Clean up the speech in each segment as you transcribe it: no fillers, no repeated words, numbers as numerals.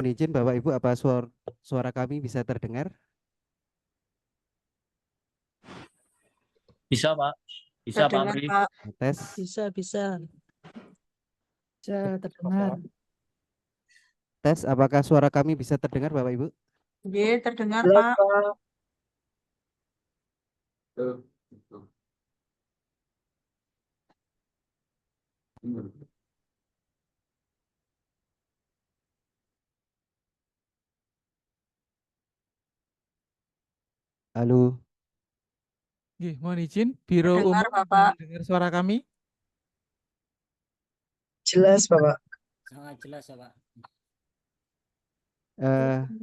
Mohon izin Bapak Ibu, apa suara kami bisa terdengar? Bisa, Pak. Bisa, Pak Terdengar, Amri. Pak. Tes. Bisa. Bisa terdengar. Tes, apakah suara kami bisa terdengar Bapak Ibu? Iya, terdengar, Jelas, Pak. Pak. Tuh. Halo, Nggih, mohon izin, Biro Terdengar, Umum Bapak. mendengar suara kami? Jelas, Bapak. Sangat jelas ya, Pak.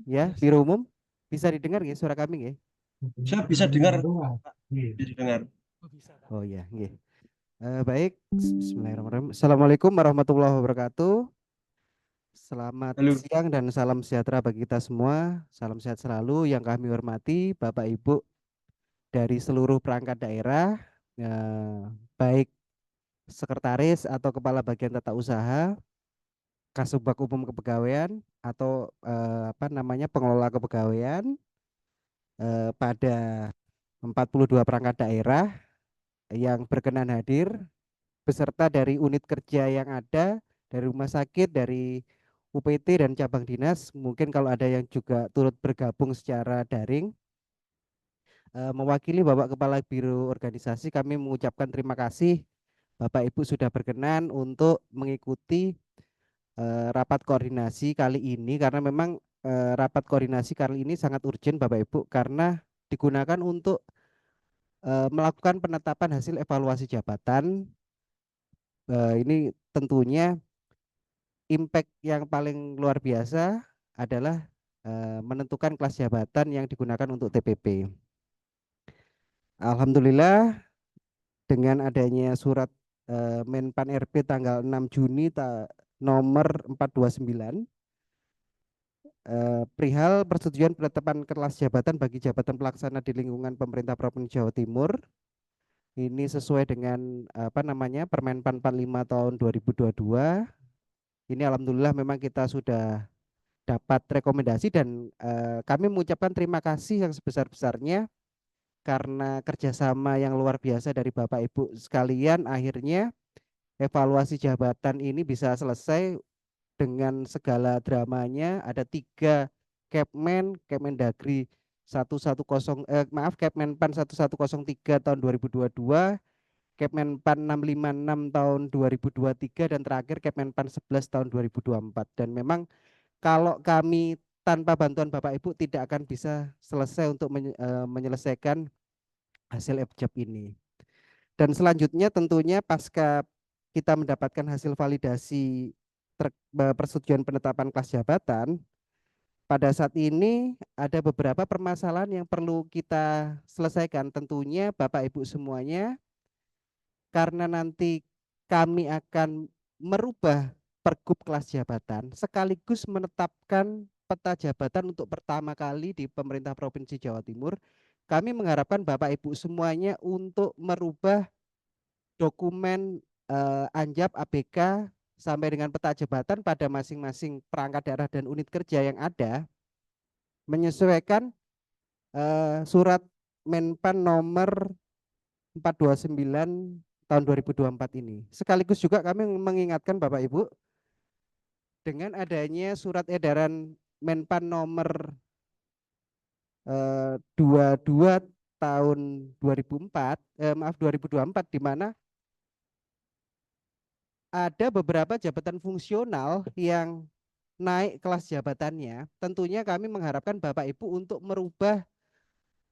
ya Biro Umum bisa didengar ya suara kami ya? Saya bisa dengar, bisa dengar. Oh, bisa, Pak. Oh ya, nggih. Baik, Bismillahirrahmanirrahim. Assalamualaikum warahmatullahi wabarakatuh. Selamat Halo. siang dan salam sejahtera bagi kita semua. Salam sehat selalu yang kami hormati Bapak Ibu dari seluruh perangkat daerah, baik sekretaris atau kepala bagian tata usaha, Kasubag Umum Kepegawaian atau pengelola kepegawaian pada 42 perangkat daerah yang berkenan hadir beserta dari unit kerja yang ada, dari rumah sakit, dari UPT dan cabang dinas. Mungkin kalau ada yang juga turut bergabung secara daring. Mewakili Bapak Kepala Biro Organisasi, kami mengucapkan terima kasih Bapak Ibu sudah berkenan untuk mengikuti rapat koordinasi kali ini, karena memang rapat koordinasi kali ini sangat urgent Bapak Ibu, karena digunakan untuk melakukan penetapan hasil evaluasi jabatan. Ini tentunya impact yang paling luar biasa adalah menentukan kelas jabatan yang digunakan untuk TPP. Alhamdulillah dengan adanya surat Menpan RP tanggal 6 Juni nomor 429 perihal persetujuan penetapan kelas jabatan bagi jabatan pelaksana di lingkungan pemerintah Provinsi Jawa Timur. Ini sesuai dengan Permenpan 45 tahun 2022. Ini alhamdulillah memang kita sudah dapat rekomendasi dan kami mengucapkan terima kasih yang sebesar-besarnya karena kerjasama yang luar biasa dari Bapak Ibu sekalian. Akhirnya evaluasi jabatan ini bisa selesai dengan segala dramanya. Ada 3 Kepmendagri 110 Kepmenpan 1103 tahun 2022, Kepmenpan 656 tahun 2023, dan terakhir Kepmenpan 11 tahun 2024. Dan memang kalau kami tanpa bantuan Bapak Ibu tidak akan bisa selesai untuk menyelesaikan hasil FJAB ini. Dan selanjutnya tentunya pasca kita mendapatkan hasil validasi persetujuan penetapan kelas jabatan, pada saat ini ada beberapa permasalahan yang perlu kita selesaikan. Tentunya Bapak Ibu semuanya, karena nanti kami akan merubah pergub kelas jabatan sekaligus menetapkan peta jabatan untuk pertama kali di pemerintah Provinsi Jawa Timur. Kami mengharapkan Bapak Ibu semuanya untuk merubah dokumen Anjab ABK sampai dengan peta jabatan pada masing-masing perangkat daerah dan unit kerja yang ada, menyesuaikan surat Menpan nomor 429 tahun 2024 ini. Sekaligus juga kami mengingatkan Bapak Ibu, dengan adanya surat edaran Menpan nomor 22 tahun 2024, di mana ada beberapa jabatan fungsional yang naik kelas jabatannya. Tentunya kami mengharapkan Bapak Ibu untuk merubah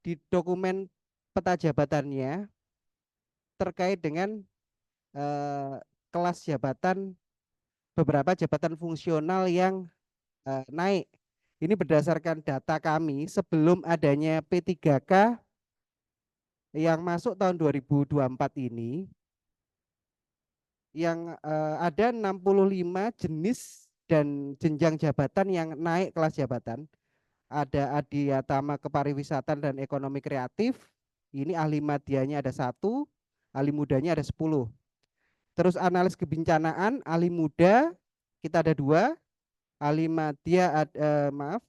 di dokumen peta jabatannya terkait dengan kelas jabatan beberapa jabatan fungsional yang naik. Ini berdasarkan data kami sebelum adanya P3K yang masuk tahun 2024 ini, yang ada 65 jenis dan jenjang jabatan yang naik kelas jabatan. Ada Adiatama Kepariwisatan dan Ekonomi Kreatif, ini ahli madianya ada 1, ahli mudanya ada 10. Terus analis kebencanaan, ahli muda kita ada 2, ahli madya, maaf.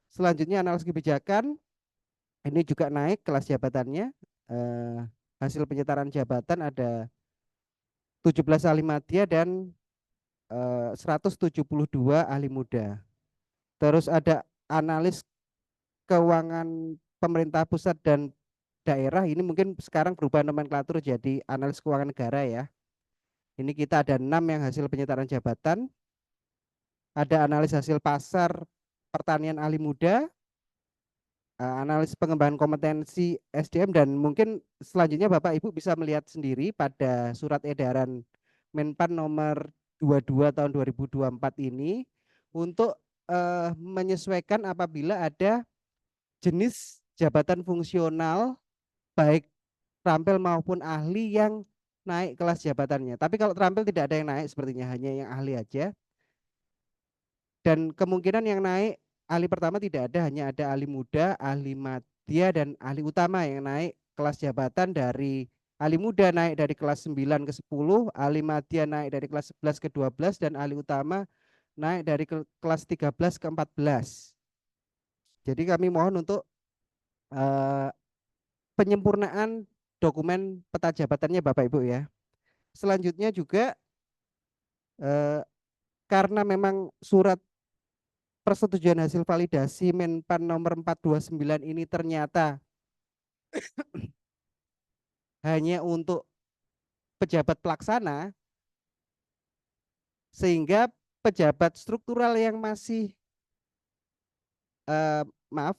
Selanjutnya analis kebijakan, ini juga naik kelas jabatannya. Hasil penyetaran jabatan ada 17 ahli madya dan 172 ahli muda. Terus ada analis keuangan pemerintah pusat dan daerah, ini mungkin sekarang berubah nomenklatur jadi analis keuangan negara ya. Ini kita ada 6 yang hasil penyetaran jabatan. Ada analis hasil pasar pertanian ahli muda, analis pengembangan kompetensi SDM, dan mungkin selanjutnya Bapak Ibu bisa melihat sendiri pada surat edaran Menpan nomor 22 tahun 2024 ini untuk menyesuaikan apabila ada jenis jabatan fungsional baik terampil maupun ahli yang naik kelas jabatannya. Tapi kalau terampil tidak ada yang naik sepertinya, hanya yang ahli aja. Dan kemungkinan yang naik ahli pertama tidak ada, hanya ada ahli muda, ahli madya, dan ahli utama yang naik kelas jabatan. Dari ahli muda naik dari kelas 9 ke 10, ahli madya naik dari kelas 11 ke 12, dan ahli utama naik dari kelas 13 ke 14. Jadi kami mohon untuk penyempurnaan dokumen peta jabatannya Bapak Ibu ya. Selanjutnya juga karena memang surat persetujuan hasil validasi Menpan nomor 429 ini ternyata hanya untuk pejabat pelaksana, sehingga pejabat struktural yang masih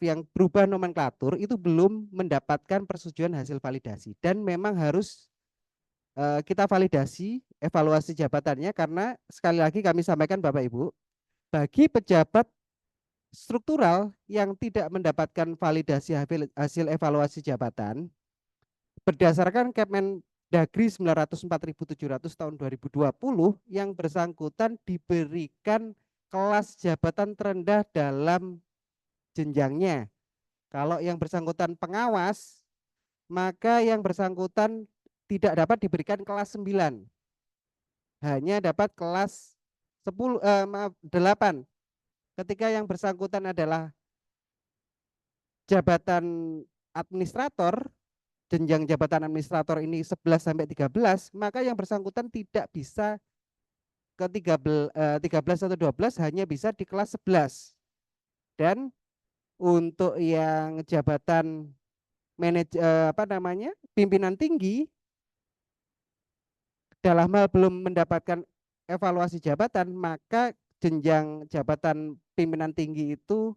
yang berubah nomenklatur itu belum mendapatkan persetujuan hasil validasi, dan memang harus kita validasi evaluasi jabatannya, karena sekali lagi kami sampaikan Bapak Ibu, bagi pejabat struktural yang tidak mendapatkan validasi hasil evaluasi jabatan berdasarkan Kemendagri 904.700 tahun 2020, yang bersangkutan diberikan kelas jabatan terendah dalam jenjangnya. Kalau yang bersangkutan pengawas, maka yang bersangkutan tidak dapat diberikan kelas 9, hanya dapat kelas 8. Ketika yang bersangkutan adalah jabatan administrator, jenjang jabatan administrator ini 11 sampai 13, maka yang bersangkutan tidak bisa ke 13 atau 12, hanya bisa di kelas 11. Dan untuk yang jabatan pimpinan tinggi, dalam hal belum mendapatkan evaluasi jabatan, maka jenjang jabatan pimpinan tinggi itu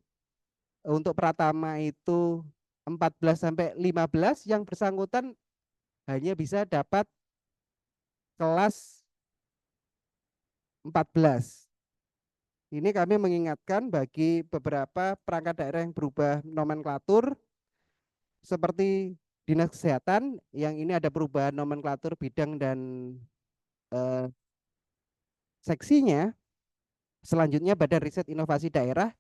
untuk pratama itu 14 sampai 15, yang bersangkutan hanya bisa dapat kelas 14. Ini kami mengingatkan bagi beberapa perangkat daerah yang berubah nomenklatur, seperti Dinas Kesehatan yang ini ada perubahan nomenklatur bidang dan seksinya. Selanjutnya Badan Riset Inovasi Daerah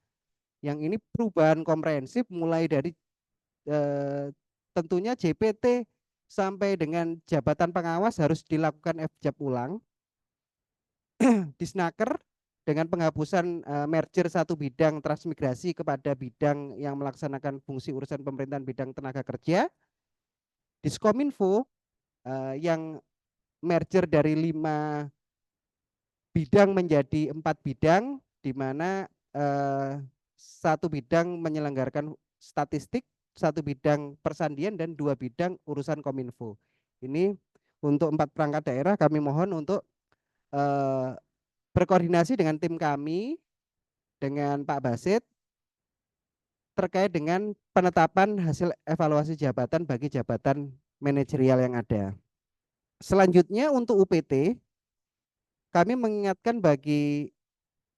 yang ini perubahan komprehensif, mulai dari tentunya JPT sampai dengan jabatan pengawas harus dilakukan FJAP ulang. Disnaker dengan penghapusan merger satu bidang transmigrasi kepada bidang yang melaksanakan fungsi urusan pemerintahan bidang tenaga kerja. Diskominfo yang merger dari 5 bidang menjadi 4 bidang, di mana satu bidang menyelenggarakan statistik, satu bidang persandian, dan 2 bidang urusan kominfo. Ini untuk 4 perangkat daerah kami mohon untuk berkoordinasi dengan tim kami, dengan Pak Basit, terkait dengan penetapan hasil evaluasi jabatan bagi jabatan manajerial yang ada. Selanjutnya untuk UPT, kami mengingatkan bagi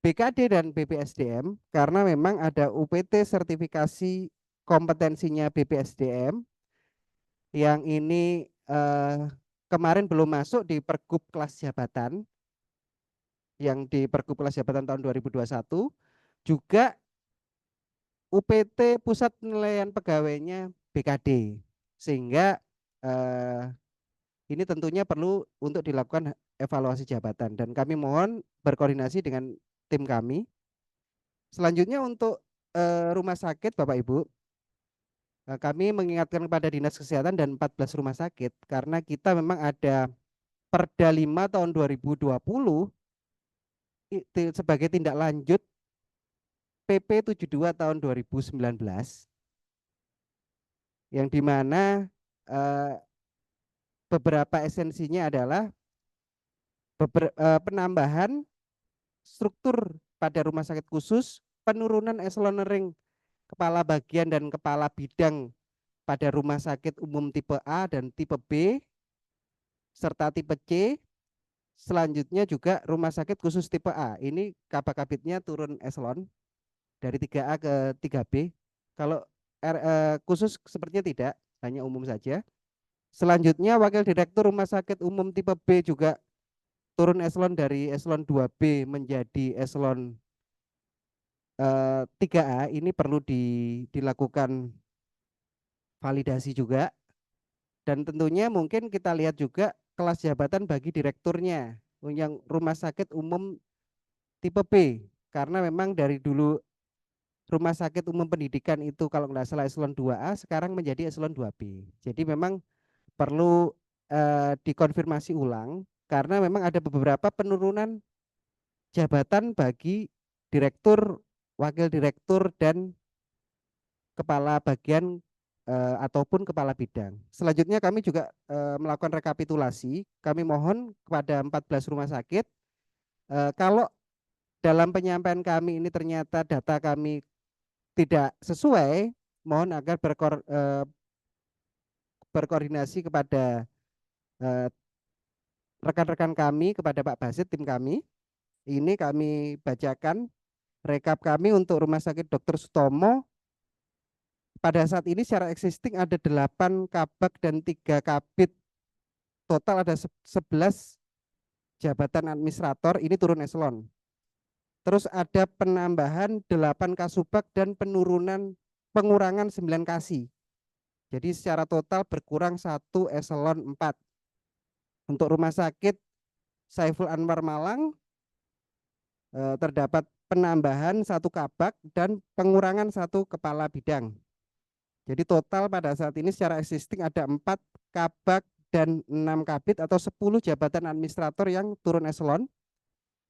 BKD dan BPSDM, karena memang ada UPT sertifikasi kompetensinya BPSDM yang ini kemarin belum masuk di Pergub kelas jabatan, yang di Pergub kelas jabatan tahun 2021. Juga UPT pusat penilaian pegawainya BKD, sehingga ini tentunya perlu untuk dilakukan evaluasi jabatan, dan kami mohon berkoordinasi dengan tim kami. Selanjutnya untuk rumah sakit Bapak Ibu, kami mengingatkan kepada Dinas Kesehatan dan 14 rumah sakit karena kita memang ada Perda 5 tahun 2020 sebagai tindak lanjut PP 72 tahun 2019 yang dimana beberapa esensinya adalah penambahan struktur pada rumah sakit khusus, penurunan eselonering kepala bagian dan kepala bidang pada rumah sakit umum tipe A dan tipe B serta tipe C. Selanjutnya juga rumah sakit khusus tipe A. Ini kabakabitnya turun eselon dari 3A ke 3B. Kalau khusus sepertinya tidak, hanya umum saja. Selanjutnya wakil direktur rumah sakit umum tipe B juga turun eselon dari eselon 2B menjadi eselon 3A. Ini perlu dilakukan validasi juga. Dan tentunya mungkin kita lihat juga kelas jabatan bagi direkturnya yang rumah sakit umum tipe B. Karena memang dari dulu rumah sakit umum pendidikan itu kalau nggak salah eselon 2A sekarang menjadi eselon 2B. Jadi memang perlu dikonfirmasi ulang karena memang ada beberapa penurunan jabatan bagi direktur, wakil direktur dan kepala bagian ataupun kepala bidang. Selanjutnya kami juga melakukan rekapitulasi. Kami mohon kepada 14 rumah sakit kalau dalam penyampaian kami ini ternyata data kami tidak sesuai, mohon agar berkoordinasi kepada rekan-rekan kami, kepada Pak Basit, tim kami. Ini kami bacakan rekap kami untuk Rumah Sakit Dr. Sutomo. Pada saat ini secara existing ada 8 kabak dan 3 kabit. Total ada 11 jabatan administrator, ini turun eselon. Terus ada penambahan 8 kasubag dan pengurangan 9 kasih. Jadi secara total berkurang 1 eselon 4. Untuk Rumah Sakit Saiful Anwar Malang terdapat penambahan 1 kabak dan pengurangan 1 kepala bidang. Jadi total pada saat ini secara existing ada 4 kabak dan 6 kabit atau 10 jabatan administrator yang turun eselon.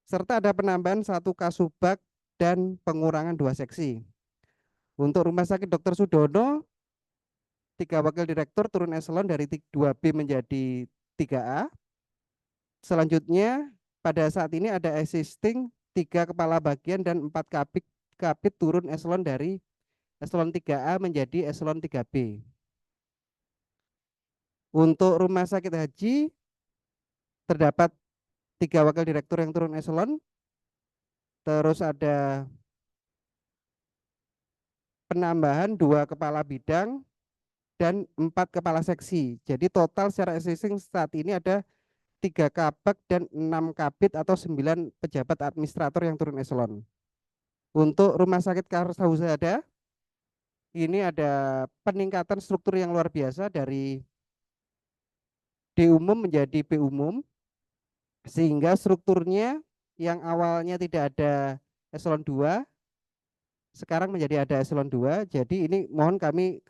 Serta ada penambahan 1 kasubag dan pengurangan 2 seksi. Untuk Rumah Sakit Dr. Sudono, 3 wakil direktur turun eselon dari 2B menjadi 3A. Selanjutnya pada saat ini ada existing 3 kepala bagian dan 4 kabit turun eselon dari eselon 3A menjadi eselon 3B. Untuk Rumah Sakit Haji terdapat 3 wakil direktur yang turun eselon. Terus ada penambahan 2 kepala bidang dan 4 kepala seksi. Jadi total secara existing saat ini ada 3 kabak dan 6 kabit atau 9 pejabat administrator yang turun eselon. Untuk Rumah Sakit Karsausada ini ada peningkatan struktur yang luar biasa dari D umum menjadi B umum, sehingga strukturnya yang awalnya tidak ada eselon 2 sekarang menjadi ada eselon 2. Jadi ini mohon kami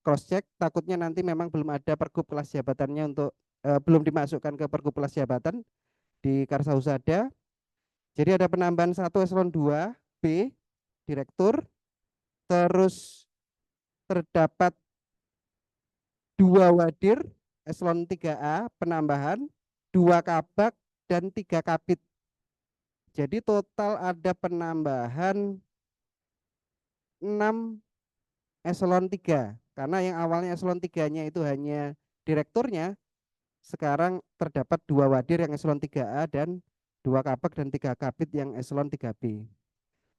cross check, takutnya nanti memang belum ada pergub kelas jabatannya untuk belum dimasukkan ke pergub kelas jabatan di Karsausada. Jadi ada penambahan 1 eselon 2 B direktur, terus terdapat 2 wadir eselon 3A penambahan, 2 kabak dan 3 kabit. Jadi total ada penambahan 6 eselon 3. Karena yang awalnya eselon 3-nya itu hanya direkturnya, sekarang terdapat 2 wadir yang eselon 3A dan 2 kabak dan 3 kabit yang eselon 3B.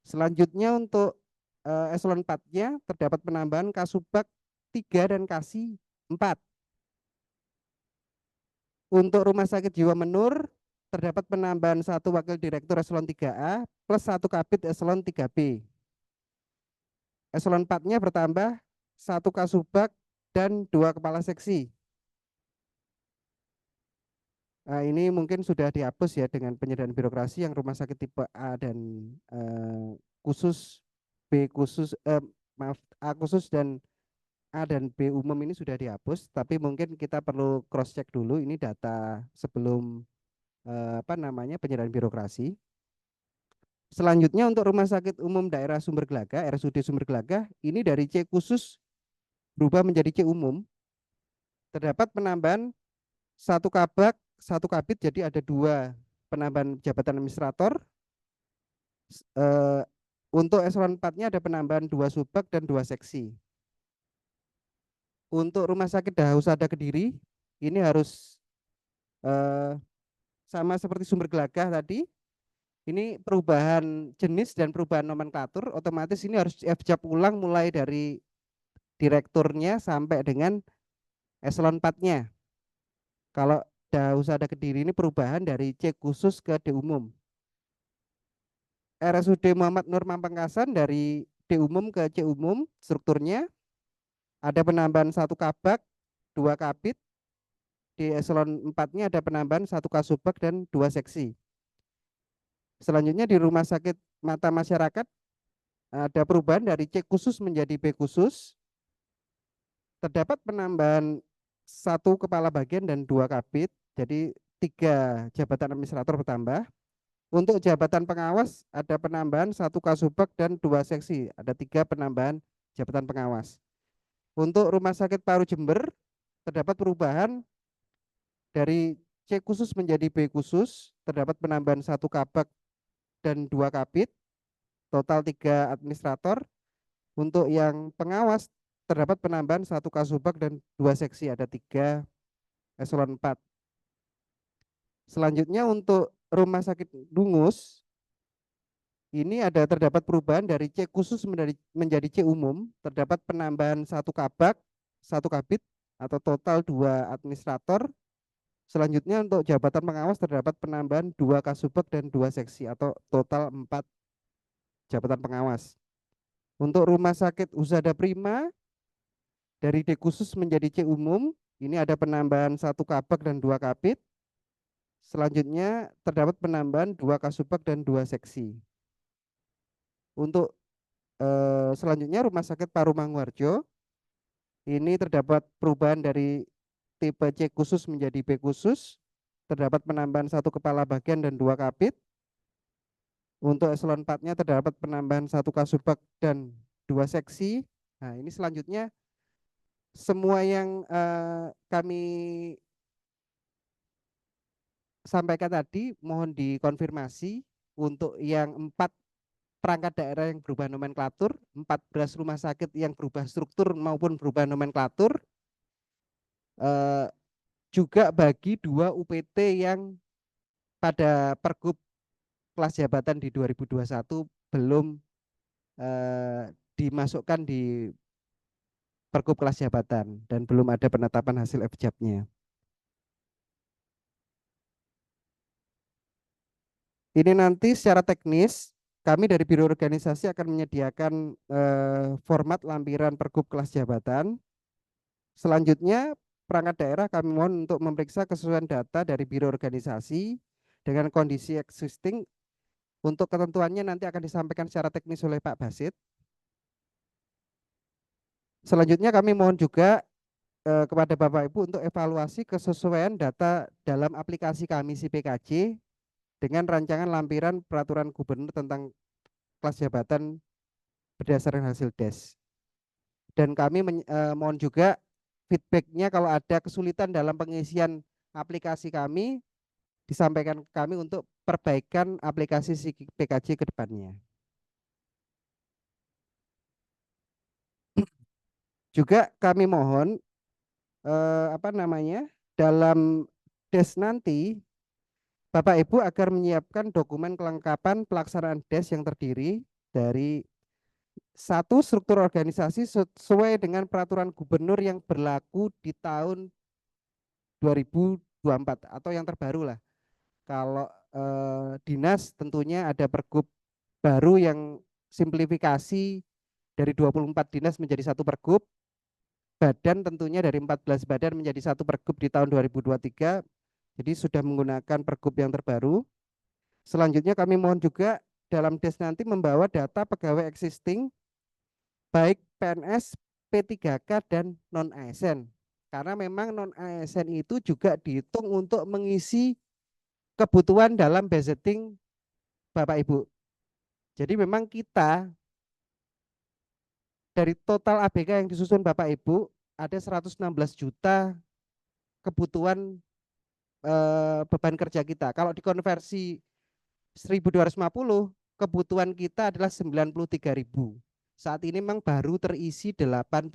Selanjutnya untuk eselon 4-nya terdapat penambahan kasubag 3 dan kasih 4. Untuk Rumah Sakit Jiwa Menur terdapat penambahan 1 wakil direktur eselon 3A plus 1 kabit eselon 3B. Eselon 4-nya bertambah 1 kasubag dan 2 kepala seksi. Nah, ini mungkin sudah dihapus ya dengan penyediaan birokrasi yang rumah sakit tipe A dan khusus, B khusus, maaf, A khusus dan A dan B umum ini sudah dihapus, tapi mungkin kita perlu cross check dulu ini data sebelum penyerahan birokrasi. Selanjutnya untuk Rumah Sakit Umum Daerah Sumber Gelaga, RSUD Sumber Gelaga, ini dari C khusus berubah menjadi C umum. Terdapat penambahan satu kabak, satu kabit, jadi ada 2 penambahan jabatan administrator. Untuk eselon 4-nya ada penambahan 2 subbag dan 2 seksi. Untuk Rumah Sakit Dahusada Kediri, ini harus sama seperti Sumber Gelaga tadi. Ini perubahan jenis dan perubahan nomenklatur, otomatis ini harus FJAP ulang mulai dari direkturnya sampai dengan eselon 4-nya. Kalau Dahusada Kediri ini perubahan dari C khusus ke D umum. RSUD Muhammad Nur Mampangkasan dari D umum ke C umum strukturnya. Ada penambahan 1 kabak, 2 kabit. Di eselon 4-nya ada penambahan 1 kasubag dan 2 seksi. Selanjutnya di Rumah Sakit Mata Masyarakat ada perubahan dari C khusus menjadi B khusus. Terdapat penambahan 1 kepala bagian dan 2 kabit, jadi 3 jabatan administrator bertambah. Untuk jabatan pengawas ada penambahan 1 kasubag dan 2 seksi, ada 3 penambahan jabatan pengawas. Untuk Rumah Sakit Paru Jember terdapat perubahan dari C khusus menjadi B khusus, terdapat penambahan 1 kabak dan 2 kabit, total 3 administrator. Untuk yang pengawas terdapat penambahan 1 kasubag dan 2 seksi, ada 3 eselon 4. Selanjutnya untuk Rumah Sakit Dungus, ini terdapat perubahan dari C khusus menjadi C umum, terdapat penambahan 1 kabak, 1 kabit, atau total 2 administrator. Selanjutnya untuk jabatan pengawas terdapat penambahan 2 kasubag dan 2 seksi, atau total 4 jabatan pengawas. Untuk Rumah Sakit Husada Prima dari D khusus menjadi C umum, ini ada penambahan 1 kabag dan 2 kabit. Selanjutnya terdapat penambahan 2 kasubag dan 2 seksi. Untuk selanjutnya Rumah Sakit Paru Manguharjo, ini terdapat perubahan dari tipe C khusus menjadi B khusus, terdapat penambahan 1 kepala bagian dan 2 kabit. Untuk eselon 4-nya terdapat penambahan 1 kasubag dan 2 seksi. Nah, ini selanjutnya semua yang kami sampaikan tadi mohon dikonfirmasi. Untuk yang 4 perangkat daerah yang berubah nomenklatur, 14 rumah sakit yang berubah struktur maupun berubah nomenklatur, juga bagi 2 UPT yang pada Pergub kelas jabatan di 2021 belum dimasukkan di Pergub kelas jabatan dan belum ada penetapan hasil FJAP-nya. Ini nanti secara teknis kami dari Biro Organisasi akan menyediakan format lampiran Pergub kelas jabatan. Selanjutnya perangkat daerah kami mohon untuk memeriksa kesesuaian data dari Biro Organisasi dengan kondisi existing. Untuk ketentuannya nanti akan disampaikan secara teknis oleh Pak Basit. Selanjutnya kami mohon juga kepada Bapak Ibu untuk evaluasi kesesuaian data dalam aplikasi kami SIPKJ dengan rancangan lampiran peraturan gubernur tentang kelas jabatan berdasarkan hasil DES. Dan kami mohon juga feedbacknya kalau ada kesulitan dalam pengisian aplikasi kami, disampaikan ke kami untuk perbaikan aplikasi SIPKJ ke depannya. Juga kami mohon dalam DES nanti Bapak Ibu agar menyiapkan dokumen kelengkapan pelaksanaan DES yang terdiri dari 1 struktur organisasi sesuai dengan peraturan gubernur yang berlaku di tahun 2024 atau yang terbaru lah. Kalau dinas tentunya ada Pergub baru yang simplifikasi dari 24 dinas menjadi 1 Pergub. Badan tentunya dari 14 badan menjadi 1 Pergub di tahun 2023. Jadi sudah menggunakan Pergub yang terbaru. Selanjutnya kami mohon juga dalam DES nanti membawa data pegawai existing baik PNS, P3K dan non ASN. Karena memang non ASN itu juga dihitung untuk mengisi kebutuhan dalam budgeting Bapak Ibu. Jadi memang kita dari total ABK yang disusun Bapak Ibu ada 116 juta kebutuhan beban kerja kita. Kalau dikonversi 1.250, kebutuhan kita adalah 93.000. Saat ini memang baru terisi 81.000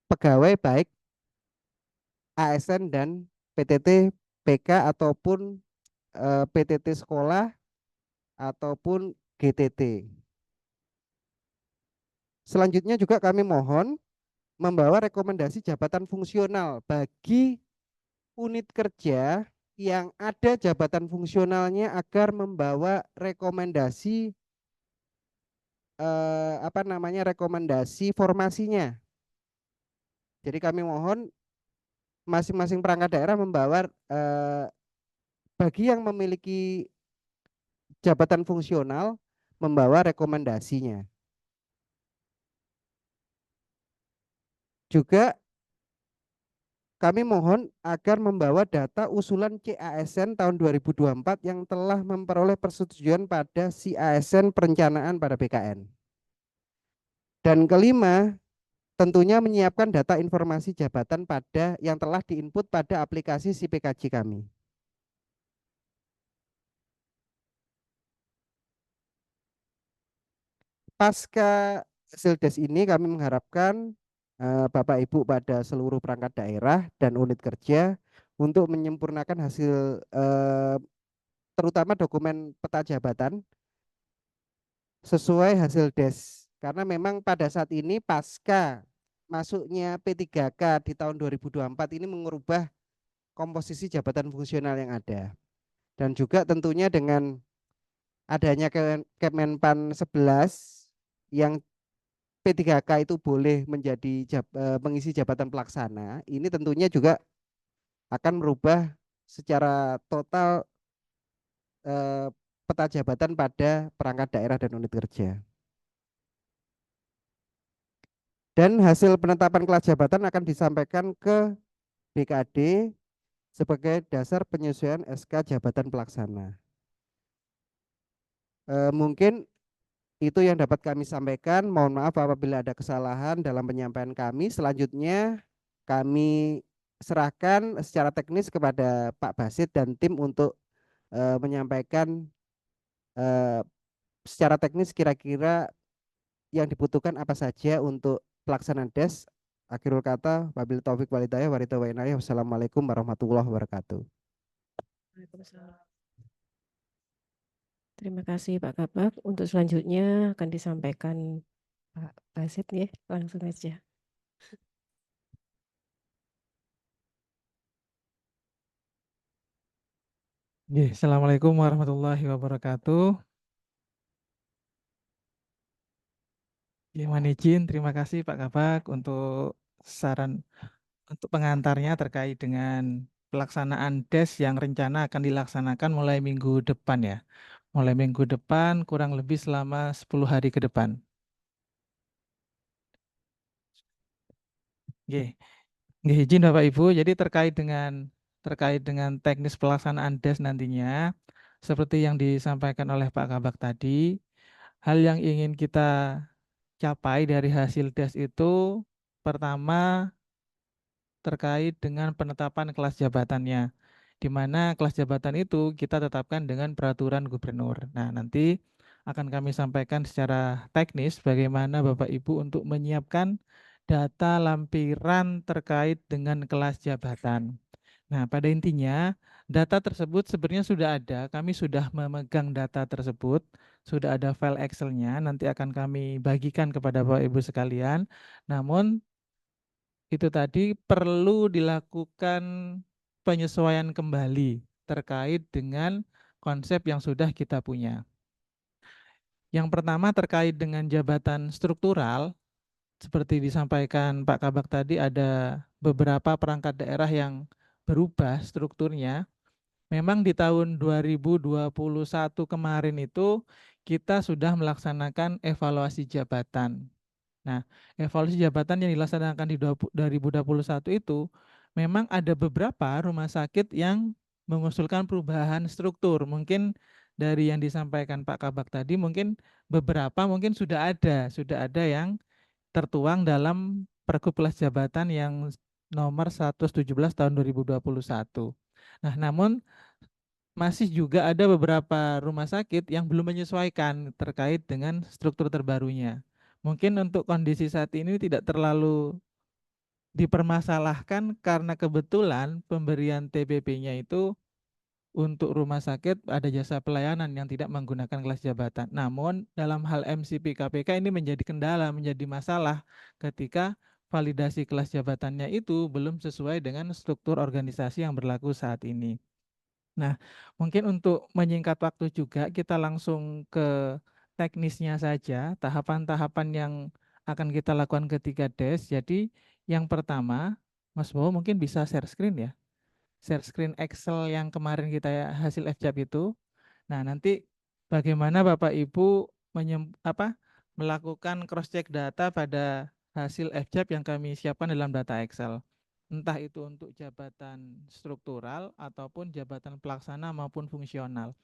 pegawai baik ASN dan PTT PK ataupun PTT sekolah ataupun GTT. Selanjutnya juga kami mohon membawa rekomendasi jabatan fungsional bagi unit kerja yang ada jabatan fungsionalnya agar membawa rekomendasi rekomendasi formasinya. Jadi kami mohon masing-masing perangkat daerah membawa bagi yang memiliki jabatan fungsional membawa rekomendasinya. Juga kami mohon agar membawa data usulan CASN tahun 2024 yang telah memperoleh persetujuan pada si ASN perencanaan pada BKN. Dan kelima, tentunya menyiapkan data informasi jabatan pada yang telah diinput pada aplikasi si PKJ kami. Pasca hasil DES ini kami mengharapkan Bapak Ibu pada seluruh perangkat daerah dan unit kerja untuk menyempurnakan hasil terutama dokumen peta jabatan sesuai hasil DES. Karena memang pada saat ini pasca masuknya P3K di tahun 2024 ini mengubah komposisi jabatan fungsional yang ada. Dan juga tentunya dengan adanya Kemenpan 11 yang P3K itu boleh menjadi mengisi jabatan pelaksana, ini tentunya juga akan merubah secara total peta jabatan pada perangkat daerah dan unit kerja. Dan hasil penetapan kelas jabatan akan disampaikan ke BKD sebagai dasar penyesuaian SK jabatan pelaksana. Mungkin itu yang dapat kami sampaikan. Mohon maaf apabila ada kesalahan dalam penyampaian kami. Selanjutnya kami serahkan secara teknis kepada Pak Basit dan tim untuk menyampaikan secara teknis kira-kira yang dibutuhkan apa saja untuk pelaksanaan DES. Akhirul kata, wabillahi taufik walhidayah, wassalamualaikum warahmatullahi wabarakatuh. Waalaikumsalam. Terima kasih Pak Kabak. Untuk selanjutnya akan disampaikan Pak Basit ya, langsung aja. Assalamualaikum warahmatullahi wabarakatuh. Mohon izin, terima kasih Pak Kabak untuk saran untuk pengantarnya terkait dengan pelaksanaan DES yang rencana akan dilaksanakan mulai minggu depan ya. Mulai minggu depan kurang lebih selama 10 hari ke depan. Izin Bapak Ibu, jadi terkait dengan teknis pelaksanaan DES nantinya, seperti yang disampaikan oleh Pak Kabak tadi, hal yang ingin kita capai dari hasil DES itu pertama terkait dengan penetapan kelas jabatannya, di mana kelas jabatan itu kita tetapkan dengan peraturan gubernur. Nah, nanti akan kami sampaikan secara teknis bagaimana Bapak Ibu untuk menyiapkan data lampiran terkait dengan kelas jabatan. Nah, pada intinya data tersebut sebenarnya sudah ada, kami sudah memegang data tersebut, sudah ada file Excel-nya, nanti akan kami bagikan kepada Bapak Ibu sekalian. Namun itu tadi perlu dilakukan penyesuaian kembali terkait dengan konsep yang sudah kita punya. Yang pertama terkait dengan jabatan struktural, seperti disampaikan Pak Kabak tadi ada beberapa perangkat daerah yang berubah strukturnya. memang di tahun 2021 kemarin itu kita sudah melaksanakan evaluasi jabatan. Nah, evaluasi jabatan yang dilaksanakan di 2021 itu memang ada beberapa rumah sakit yang mengusulkan perubahan struktur. Mungkin dari yang disampaikan Pak Kabak tadi mungkin beberapa mungkin sudah ada yang tertuang dalam Pergub Kelas Jabatan yang nomor 117 tahun 2021. Nah, namun masih juga ada beberapa rumah sakit yang belum menyesuaikan terkait dengan struktur terbarunya. Mungkin untuk kondisi saat ini tidak terlalu dipermasalahkan karena kebetulan pemberian TPP-nya itu untuk rumah sakit ada jasa pelayanan yang tidak menggunakan kelas jabatan. Namun dalam hal MCP KPK ini menjadi kendala, menjadi masalah ketika validasi kelas jabatannya itu belum sesuai dengan struktur organisasi yang berlaku saat ini. Nah, mungkin untuk menyingkat waktu juga kita langsung ke teknisnya saja, tahapan-tahapan yang akan kita lakukan ketika DES. Jadi yang pertama, Mas Bowo mungkin bisa share screen ya. Share screen Excel yang kemarin kita hasil FJAP itu. Nah, nanti bagaimana Bapak Ibu melakukan cross check data pada hasil FJAP yang kami siapkan dalam data Excel. Entah itu untuk jabatan struktural ataupun jabatan pelaksana maupun fungsional.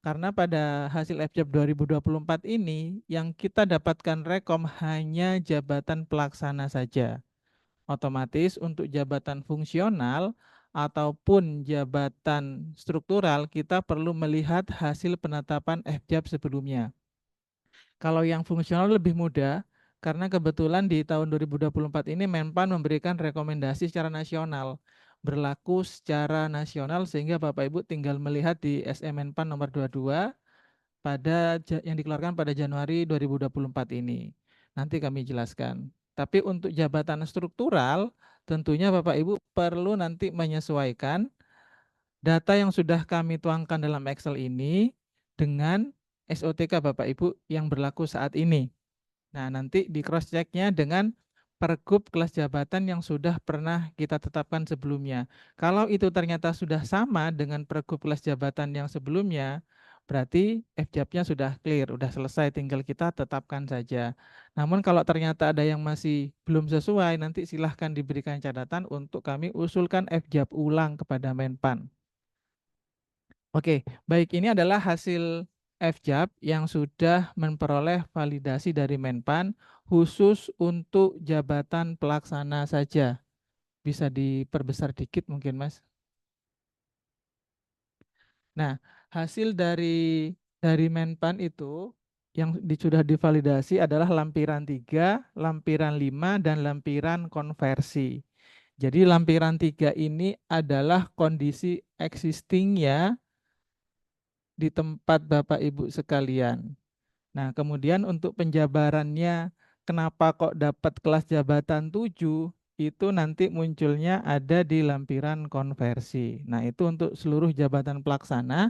Karena pada hasil FJAP 2024 ini yang kita dapatkan rekom hanya jabatan pelaksana saja. Otomatis untuk jabatan fungsional ataupun jabatan struktural kita perlu melihat hasil penetapan FJAP sebelumnya. Kalau yang fungsional lebih mudah karena kebetulan di tahun 2024 ini Menpan memberikan rekomendasi secara nasional, berlaku secara nasional sehingga Bapak Ibu tinggal melihat di SM Menpan nomor 22 yang dikeluarkan pada Januari 2024 ini. Nanti kami jelaskan. Tapi untuk jabatan struktural tentunya Bapak Ibu perlu nanti menyesuaikan data yang sudah kami tuangkan dalam Excel ini dengan SOTK Bapak Ibu yang berlaku saat ini. Nah, nanti di cross check-nya dengan Pergub kelas jabatan yang sudah pernah kita tetapkan sebelumnya. Kalau itu ternyata sudah sama dengan Pergub kelas jabatan yang sebelumnya, berarti FJAP-nya sudah clear, sudah selesai, tinggal kita tetapkan saja. Namun kalau ternyata ada yang masih belum sesuai, nanti silahkan diberikan catatan untuk kami usulkan FJAP ulang kepada Menpan. Oke, baik, ini adalah hasil FJAP yang sudah memperoleh validasi dari Menpan khusus untuk jabatan pelaksana saja. Bisa diperbesar dikit mungkin, Mas. Nah, hasil dari Menpan itu yang sudah divalidasi adalah lampiran 3, lampiran 5, dan lampiran konversi. Jadi lampiran 3 ini adalah kondisi existing-nya di tempat Bapak Ibu sekalian. Nah, kemudian untuk penjabarannya kenapa kok dapat kelas jabatan 7 itu nanti munculnya ada di lampiran konversi. Nah, itu untuk seluruh jabatan pelaksana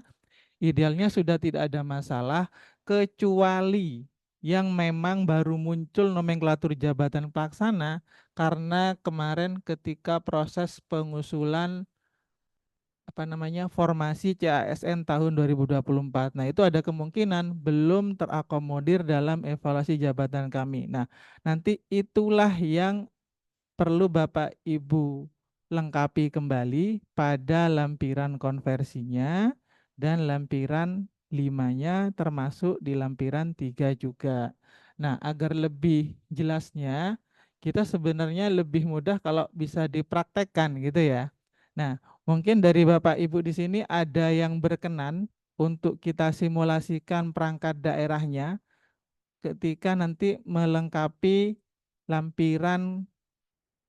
idealnya sudah tidak ada masalah kecuali yang memang baru muncul nomenklatur jabatan pelaksana karena kemarin ketika proses pengusulan formasi CASN tahun 2024. Nah, itu ada kemungkinan belum terakomodir dalam evaluasi jabatan kami. Nah, nanti itulah yang perlu Bapak Ibu lengkapi kembali pada lampiran konversinya dan lampiran 5-nya termasuk di lampiran 3 juga. Nah, agar lebih jelasnya, kita sebenarnya lebih mudah kalau bisa dipraktekkan gitu ya. Nah, mungkin dari Bapak Ibu di sini ada yang berkenan untuk kita simulasikan perangkat daerahnya ketika nanti melengkapi lampiran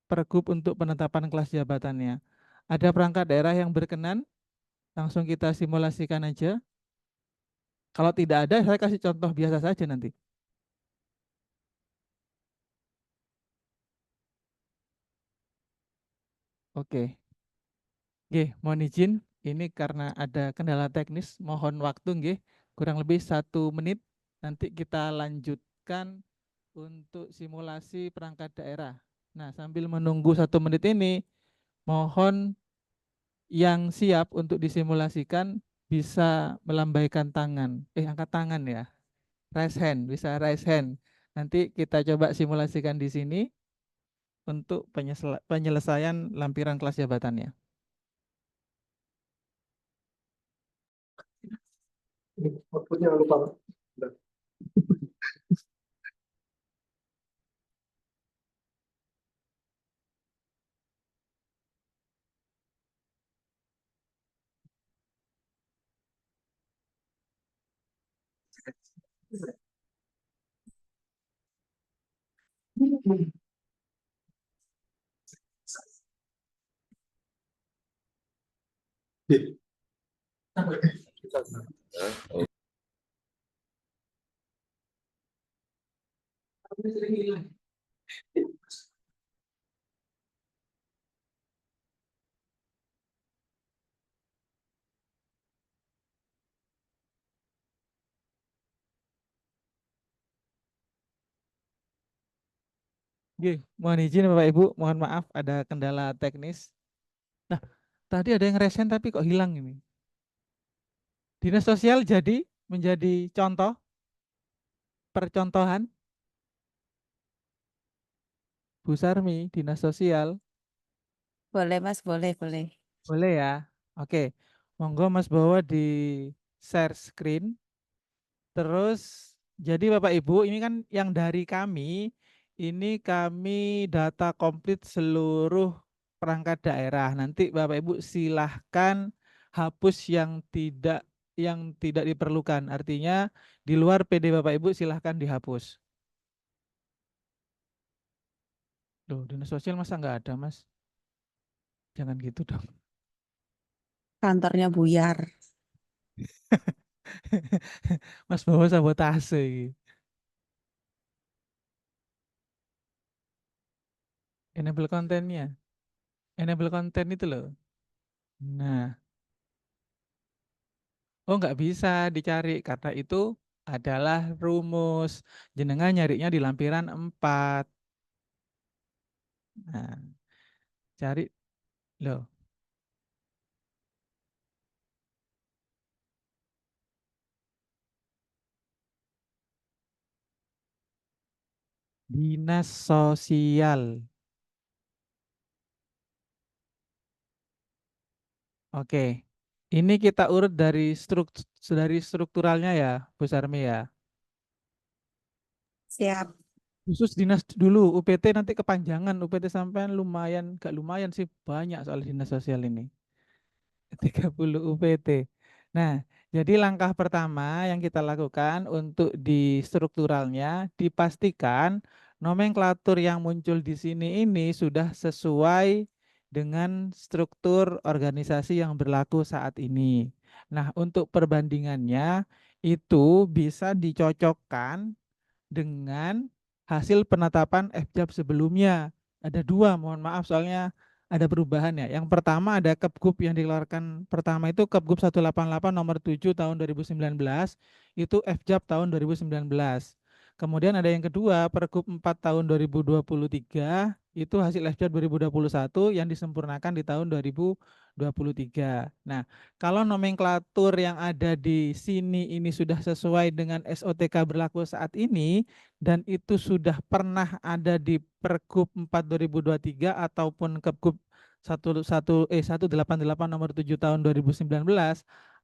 Pergub untuk penetapan kelas jabatannya. Ada perangkat daerah yang berkenan? Langsung kita simulasikan aja. Kalau tidak ada, saya kasih contoh biasa saja nanti. Oke. Nggih, mohon izin. Ini karena ada kendala teknis, mohon waktu nggih. Kurang lebih 1 menit. Nanti kita lanjutkan untuk simulasi perangkat daerah. Nah, sambil menunggu 1 menit ini, mohon yang siap untuk disimulasikan bisa melambaikan tangan. Angkat tangan ya. Raise hand, bisa raise hand. Nanti kita coba simulasikan di sini untuk penyelesaian lampiran kelas jabatannya. Outputnya lupa. Oke, mohon izin Bapak Ibu, mohon maaf ada kendala teknis. Nah, tadi ada yang resen tapi kok hilang ini. Dinas sosial jadi menjadi contoh, percontohan. Bu Sarmi, dinas sosial. Boleh Mas, boleh. Boleh ya? Oke, monggo Mas bawa di share screen. Terus, jadi Bapak Ibu, ini kan yang dari kami, ini kami data komplit seluruh perangkat daerah. Nanti Bapak Ibu silahkan hapus yang tidak diperlukan. Artinya di luar PD Bapak Ibu silahkan dihapus. Loh, dinas sosial masa nggak ada, Mas? Jangan gitu dong. Kantornya buyar. Mas bawa sabotase gitu. Enable kontennya. Enable konten itu loh. Nah, oh nggak bisa dicari karena itu adalah rumus. Jenengan nyarinya di lampiran 4. Nah, cari loh. Dinas sosial. Oke. Ini kita urut dari strukturalnya ya, Bu Sarmi ya. Siap. Khusus dinas dulu, UPT nanti kepanjangan. UPT sampai lumayan, gak lumayan sih, banyak soal dinas sosial ini. 30 UPT. Nah, jadi langkah pertama yang kita lakukan untuk di strukturalnya, dipastikan nomenklatur yang muncul di sini ini sudah sesuai dengan struktur organisasi yang berlaku saat ini. Nah, untuk perbandingannya itu bisa dicocokkan dengan hasil penetapan FJAB sebelumnya. Ada 2, mohon maaf soalnya ada perubahan ya. Yang pertama ada Kepgub yang dikeluarkan pertama itu Kepgub 188 nomor 7 tahun 2019, itu FJAB tahun 2019. Kemudian ada yang kedua Pergub 4 tahun 2023, itu hasil FJAB 2021 yang disempurnakan di tahun 2023. Nah, kalau nomenklatur yang ada di sini ini sudah sesuai dengan SOTK berlaku saat ini dan itu sudah pernah ada di Pergub 4 2023 ataupun Kepgub 188 nomor 7 tahun 2019,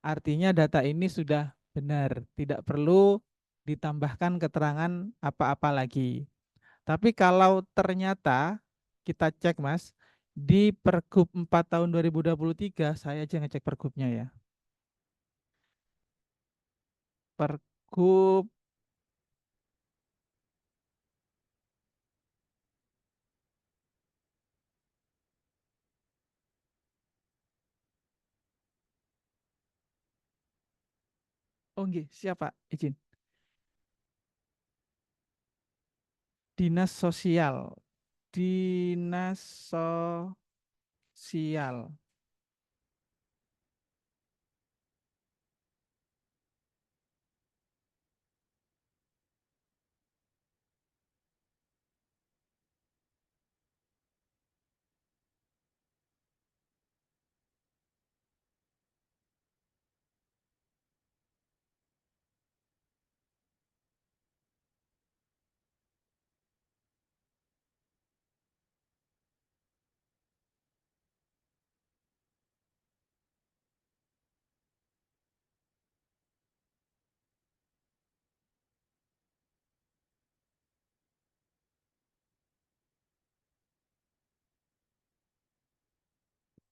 artinya data ini sudah benar, tidak perlu ditambahkan keterangan apa-apa lagi. Tapi kalau ternyata kita cek Mas, di Pergub 4 tahun 2023, saya aja ngecek Pergubnya ya. Pergub Oh nggih, siap Pak, izin. Dinas sosial. Dinas sosial.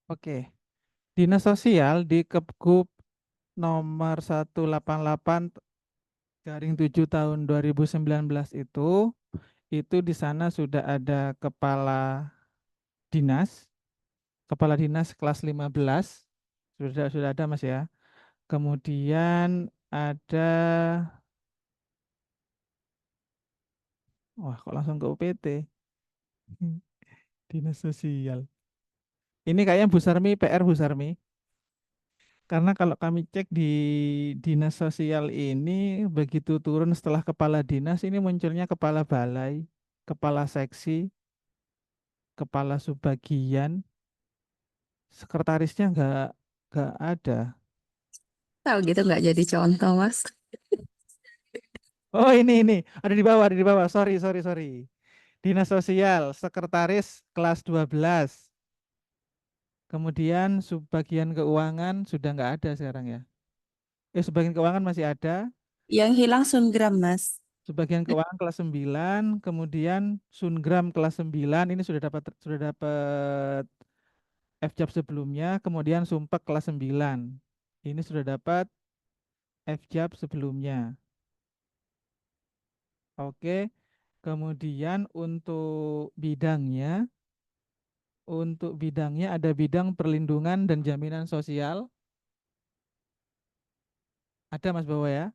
Oke. Dinas Sosial di Kepgub nomor 188/7 tahun 2019 itu di sana sudah ada kepala dinas kelas 15 sudah ada Mas ya. Kemudian ada, wah kok langsung ke UPT. Dinas Sosial. Ini kayaknya Bu Sarmi, PR Bu Sarmi. Karena kalau kami cek di dinas sosial ini, begitu turun setelah kepala dinas, ini munculnya kepala balai, kepala seksi, kepala subbagian, sekretarisnya nggak ada. Tahu gitu nggak jadi contoh, Mas. Oh ini ada di bawah. Sorry. Dinas sosial, sekretaris kelas 12. Kemudian subbagian keuangan sudah nggak ada sekarang ya. Subbagian keuangan masih ada. Yang hilang Sungram, Mas. Subbagian keuangan kelas 9, kemudian Sungram kelas 9 ini sudah dapat FJAB sebelumnya, kemudian Sumpek kelas 9. Ini sudah dapat FJAB sebelumnya. Oke. Kemudian untuk bidangnya ada bidang perlindungan dan jaminan sosial. Ada Mas Bawa ya?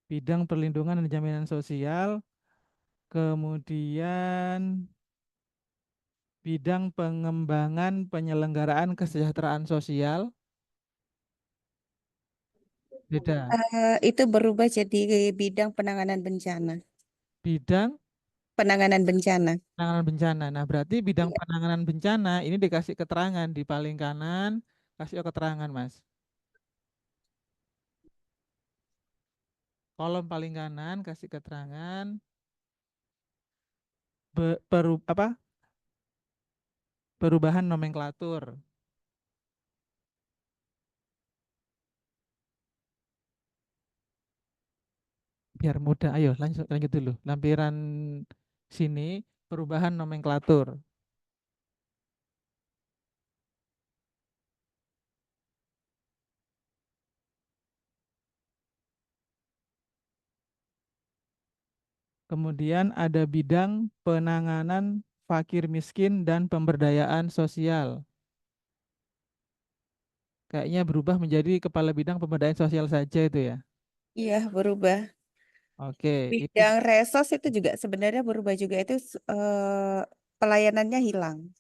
Bidang perlindungan dan jaminan sosial. Kemudian bidang pengembangan penyelenggaraan kesejahteraan sosial. Beda. Itu berubah jadi bidang penanganan bencana. Bidang Penanganan bencana. penanganan bencana. Nah, berarti bidang Iya. penanganan bencana ini dikasih keterangan di paling kanan, kasih keterangan, Mas. Kolom paling kanan kasih keterangan perubahan nomenklatur. Biar mudah, ayo lanjut dulu. Lampiran sini perubahan nomenklatur. Kemudian ada bidang penanganan fakir miskin dan pemberdayaan sosial. Kayaknya berubah menjadi kepala bidang pemberdayaan sosial saja itu ya. Iya, berubah. Oke, itu Bidang resos itu juga sebenarnya berubah juga, itu pelayanannya hilang.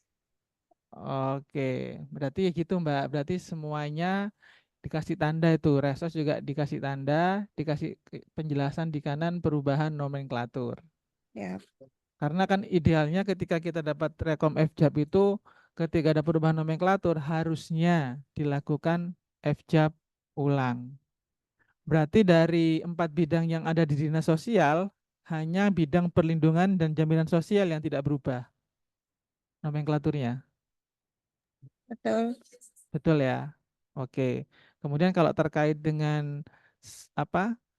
oke. Berarti ya gitu Mbak. Berarti semuanya dikasih tanda itu. Resos juga dikasih tanda, dikasih penjelasan di kanan perubahan nomenklatur. Ya, Karena kan idealnya ketika kita dapat rekom FJAB itu ketika ada perubahan nomenklatur harusnya dilakukan FJAB ulang. Berarti dari 4 bidang yang ada di dinas sosial hanya bidang perlindungan dan jaminan sosial yang tidak berubah nomenklaturnya. betul. Betul ya? Oke. Kemudian kalau terkait dengan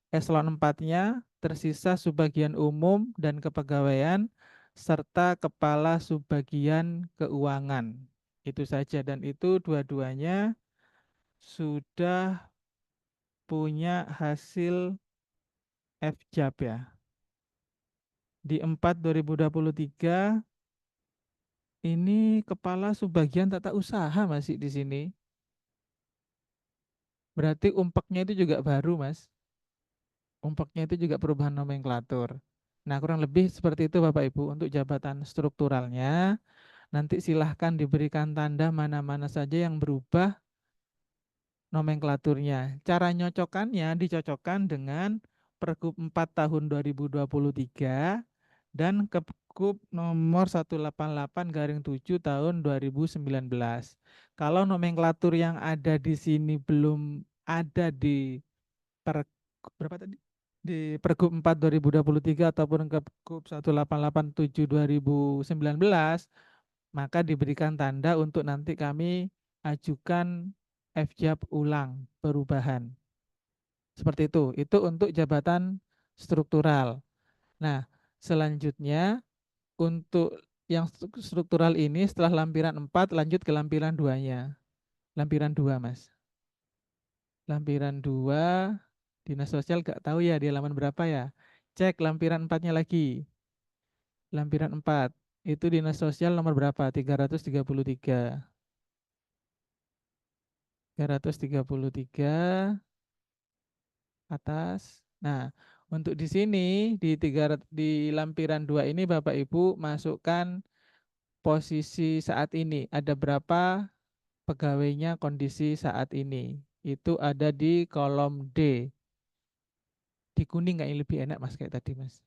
eselon 4-nya tersisa subbagian umum dan kepegawaian serta kepala subbagian keuangan. Itu saja dan itu dua-duanya sudah punya hasil FJAB ya. Di 4/2023 ini kepala subbagian tata usaha masih di sini. Berarti umpeknya itu juga baru, Mas. Umpeknya itu juga perubahan nomenklatur. Nah, kurang lebih seperti itu Bapak Ibu untuk jabatan strukturalnya. Nanti silahkan diberikan tanda mana-mana saja yang berubah nomenklaturnya. Cara nyocokkannya dicocokkan dengan Pergub 4 tahun 2023 dan Kepgub nomor 188/7 tahun 2019. Kalau nomenklatur yang ada di sini belum ada di berapa tadi? Di Pergub 4 2023 ataupun Kepgub 188/7 2019, maka diberikan tanda untuk nanti kami ajukan FJAB ulang perubahan. Seperti itu. Itu untuk jabatan struktural. Nah, selanjutnya untuk yang struktural ini setelah lampiran 4 lanjut ke lampiran 2-nya. Lampiran 2, Mas. Lampiran 2, Dinas Sosial gak tahu ya di halaman berapa ya. Cek lampiran 4-nya lagi. Lampiran 4. Itu Dinas Sosial nomor berapa? 333. 333 atas. Nah, untuk di sini di lampiran 2 ini Bapak Ibu masukkan posisi saat ini. Ada berapa pegawainya kondisi saat ini. Itu ada di kolom D. Di kuning kayaknya lebih enak Mas kayak tadi Mas.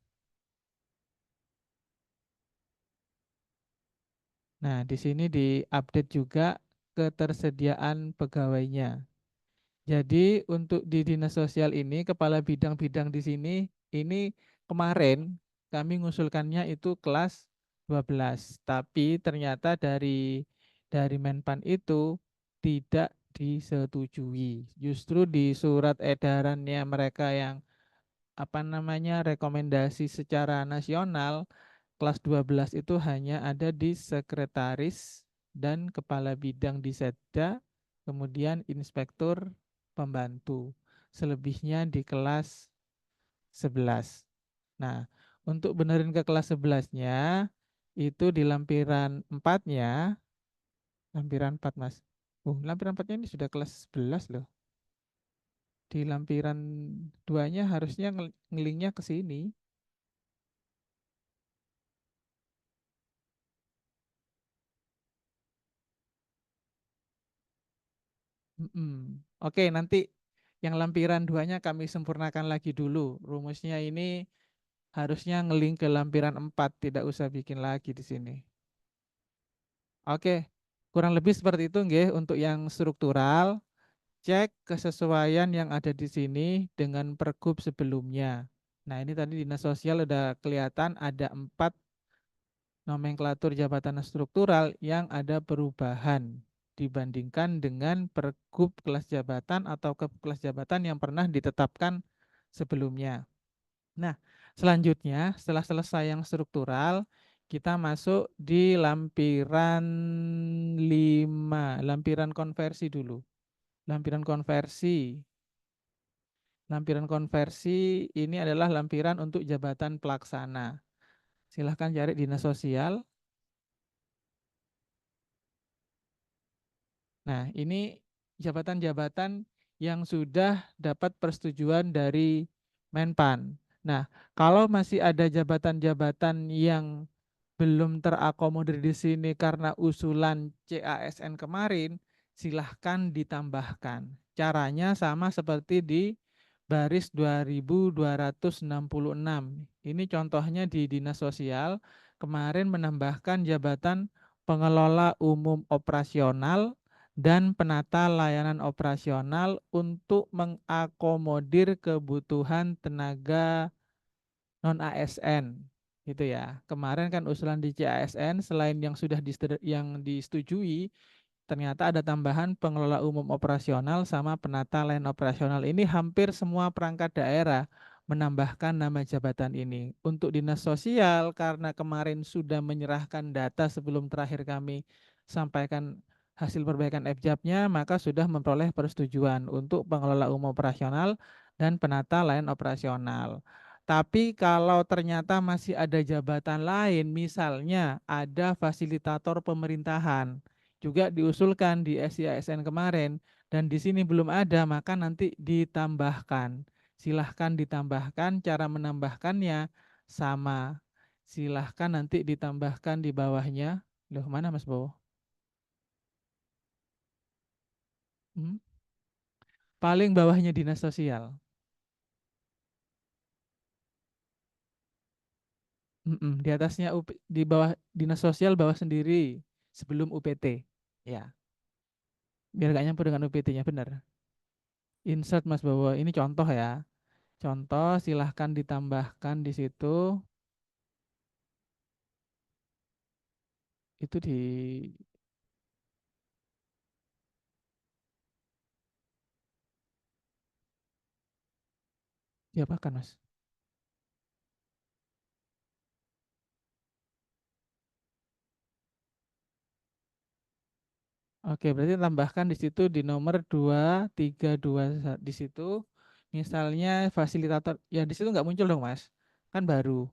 Nah, di sini diupdate juga ketersediaan pegawainya. Jadi untuk di Dinas Sosial ini kepala bidang-bidang di sini ini kemarin kami mengusulkannya itu kelas 12, tapi ternyata dari Menpan itu tidak disetujui. Justru di surat edarannya mereka yang rekomendasi secara nasional kelas 12 itu hanya ada di sekretaris dan kepala bidang di Setda, kemudian inspektur pembantu. Selebihnya di kelas 11. Nah, untuk benerin ke kelas 11-nya, itu di lampiran 4-nya, lampiran 4 Mas. Lampiran 4-nya ini sudah kelas 11 loh. Di lampiran 2-nya harusnya ngelingnya ke sini. Oke, nanti yang lampiran 2-nya kami sempurnakan lagi dulu. Rumusnya ini harusnya ngeling ke lampiran 4, tidak usah bikin lagi di sini. Oke, kurang lebih seperti itu nggih untuk yang struktural. Cek kesesuaian yang ada di sini dengan pergub sebelumnya. Nah, ini tadi Dinas Sosial udah kelihatan ada 4 nomenklatur jabatan struktural yang ada perubahan dibandingkan dengan pergub kelas jabatan atau kelas jabatan yang pernah ditetapkan sebelumnya. Nah, selanjutnya setelah selesai yang struktural, kita masuk di lampiran 5, lampiran konversi dulu. Lampiran konversi. Lampiran konversi ini adalah lampiran untuk jabatan pelaksana. Silahkan cari Dinas Sosial. Nah, ini jabatan-jabatan yang sudah dapat persetujuan dari Menpan. Nah, kalau masih ada jabatan-jabatan yang belum terakomodir di sini karena usulan CASN kemarin, silahkan ditambahkan. Caranya sama seperti di baris 2266. Ini contohnya di Dinas Sosial, kemarin menambahkan jabatan pengelola umum operasional dan penata layanan operasional untuk mengakomodir kebutuhan tenaga non-ASN gitu ya. Kemarin kan usulan di CASN selain yang sudah disetujui, ternyata ada tambahan pengelola umum operasional sama penata layanan operasional. Ini hampir semua perangkat daerah menambahkan nama jabatan ini. Untuk Dinas Sosial karena kemarin sudah menyerahkan data sebelum terakhir kami sampaikan hasil perbaikan FJAP-nya, maka sudah memperoleh persetujuan untuk pengelola umum operasional dan penata layanan operasional. Tapi kalau ternyata masih ada jabatan lain, misalnya ada fasilitator pemerintahan, juga diusulkan di SIASN kemarin, dan di sini belum ada, maka nanti ditambahkan. Silahkan ditambahkan, cara menambahkannya sama. Silahkan nanti ditambahkan di bawahnya. Loh, mana Mas Bowo? Paling bawahnya Dinas Sosial. Di atasnya di bawah Dinas Sosial bawah sendiri sebelum UPT. Ya, biar gak nyampur dengan UPT-nya, benar. Insert Mas Bowo, ini contoh ya. Contoh silahkan ditambahkan di situ. Itu diapakan Mas? Oke, berarti tambahkan di situ di nomor 2, 3, 2 di situ. Misalnya fasilitator, ya di situ nggak muncul dong Mas. Kan baru.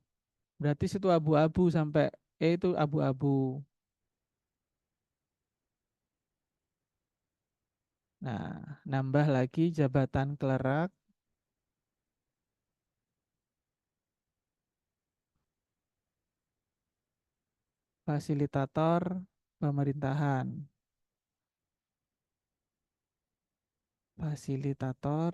Berarti situ abu-abu sampai E itu abu-abu. Nah, nambah lagi jabatan clerk, fasilitator pemerintahan. Fasilitator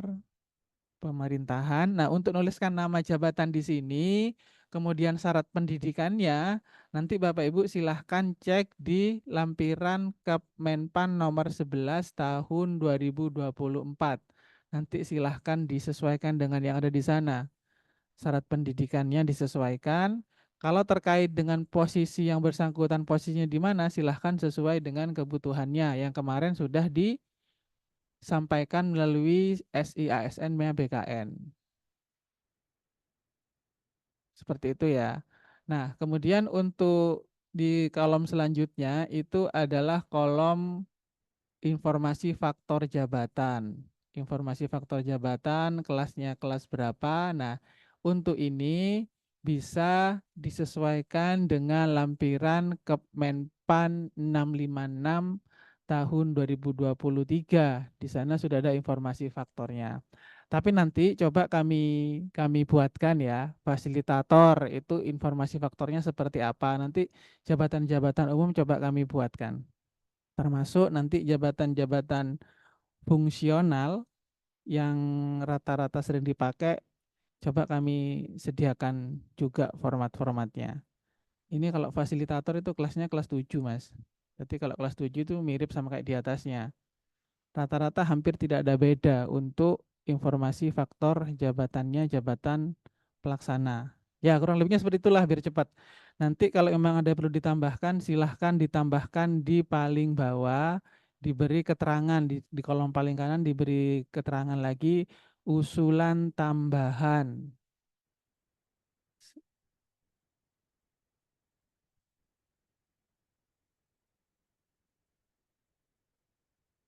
pemerintahan. Nah, untuk nuliskan nama jabatan di sini, kemudian syarat pendidikannya, nanti Bapak Ibu silahkan cek di lampiran Kemenpan nomor 11 tahun 2024. Nanti silahkan disesuaikan dengan yang ada di sana. Syarat pendidikannya disesuaikan. Kalau terkait dengan posisi yang bersangkutan, posisinya di mana, silahkan sesuai dengan kebutuhannya. Yang kemarin sudah disampaikan melalui SIASN BKN. Seperti itu ya. Nah, kemudian untuk di kolom selanjutnya itu adalah kolom informasi faktor jabatan. Informasi faktor jabatan, kelasnya kelas berapa. Nah, untuk ini bisa disesuaikan dengan lampiran Kemenpan 656 tahun 2023. Di sana sudah ada informasi faktornya. Tapi nanti coba kami buatkan ya, fasilitator itu informasi faktornya seperti apa. Nanti jabatan-jabatan umum coba kami buatkan. Termasuk nanti jabatan-jabatan fungsional yang rata-rata sering dipakai, coba kami sediakan juga format-formatnya. Ini kalau fasilitator itu kelasnya kelas 7 Mas. Jadi kalau kelas 7 itu mirip sama kayak di atasnya. Rata-rata hampir tidak ada beda untuk informasi faktor jabatannya jabatan pelaksana. Ya kurang lebihnya seperti itulah biar cepat. Nanti kalau memang ada perlu ditambahkan silahkan ditambahkan di paling bawah, diberi keterangan di kolom paling kanan diberi keterangan lagi usulan tambahan.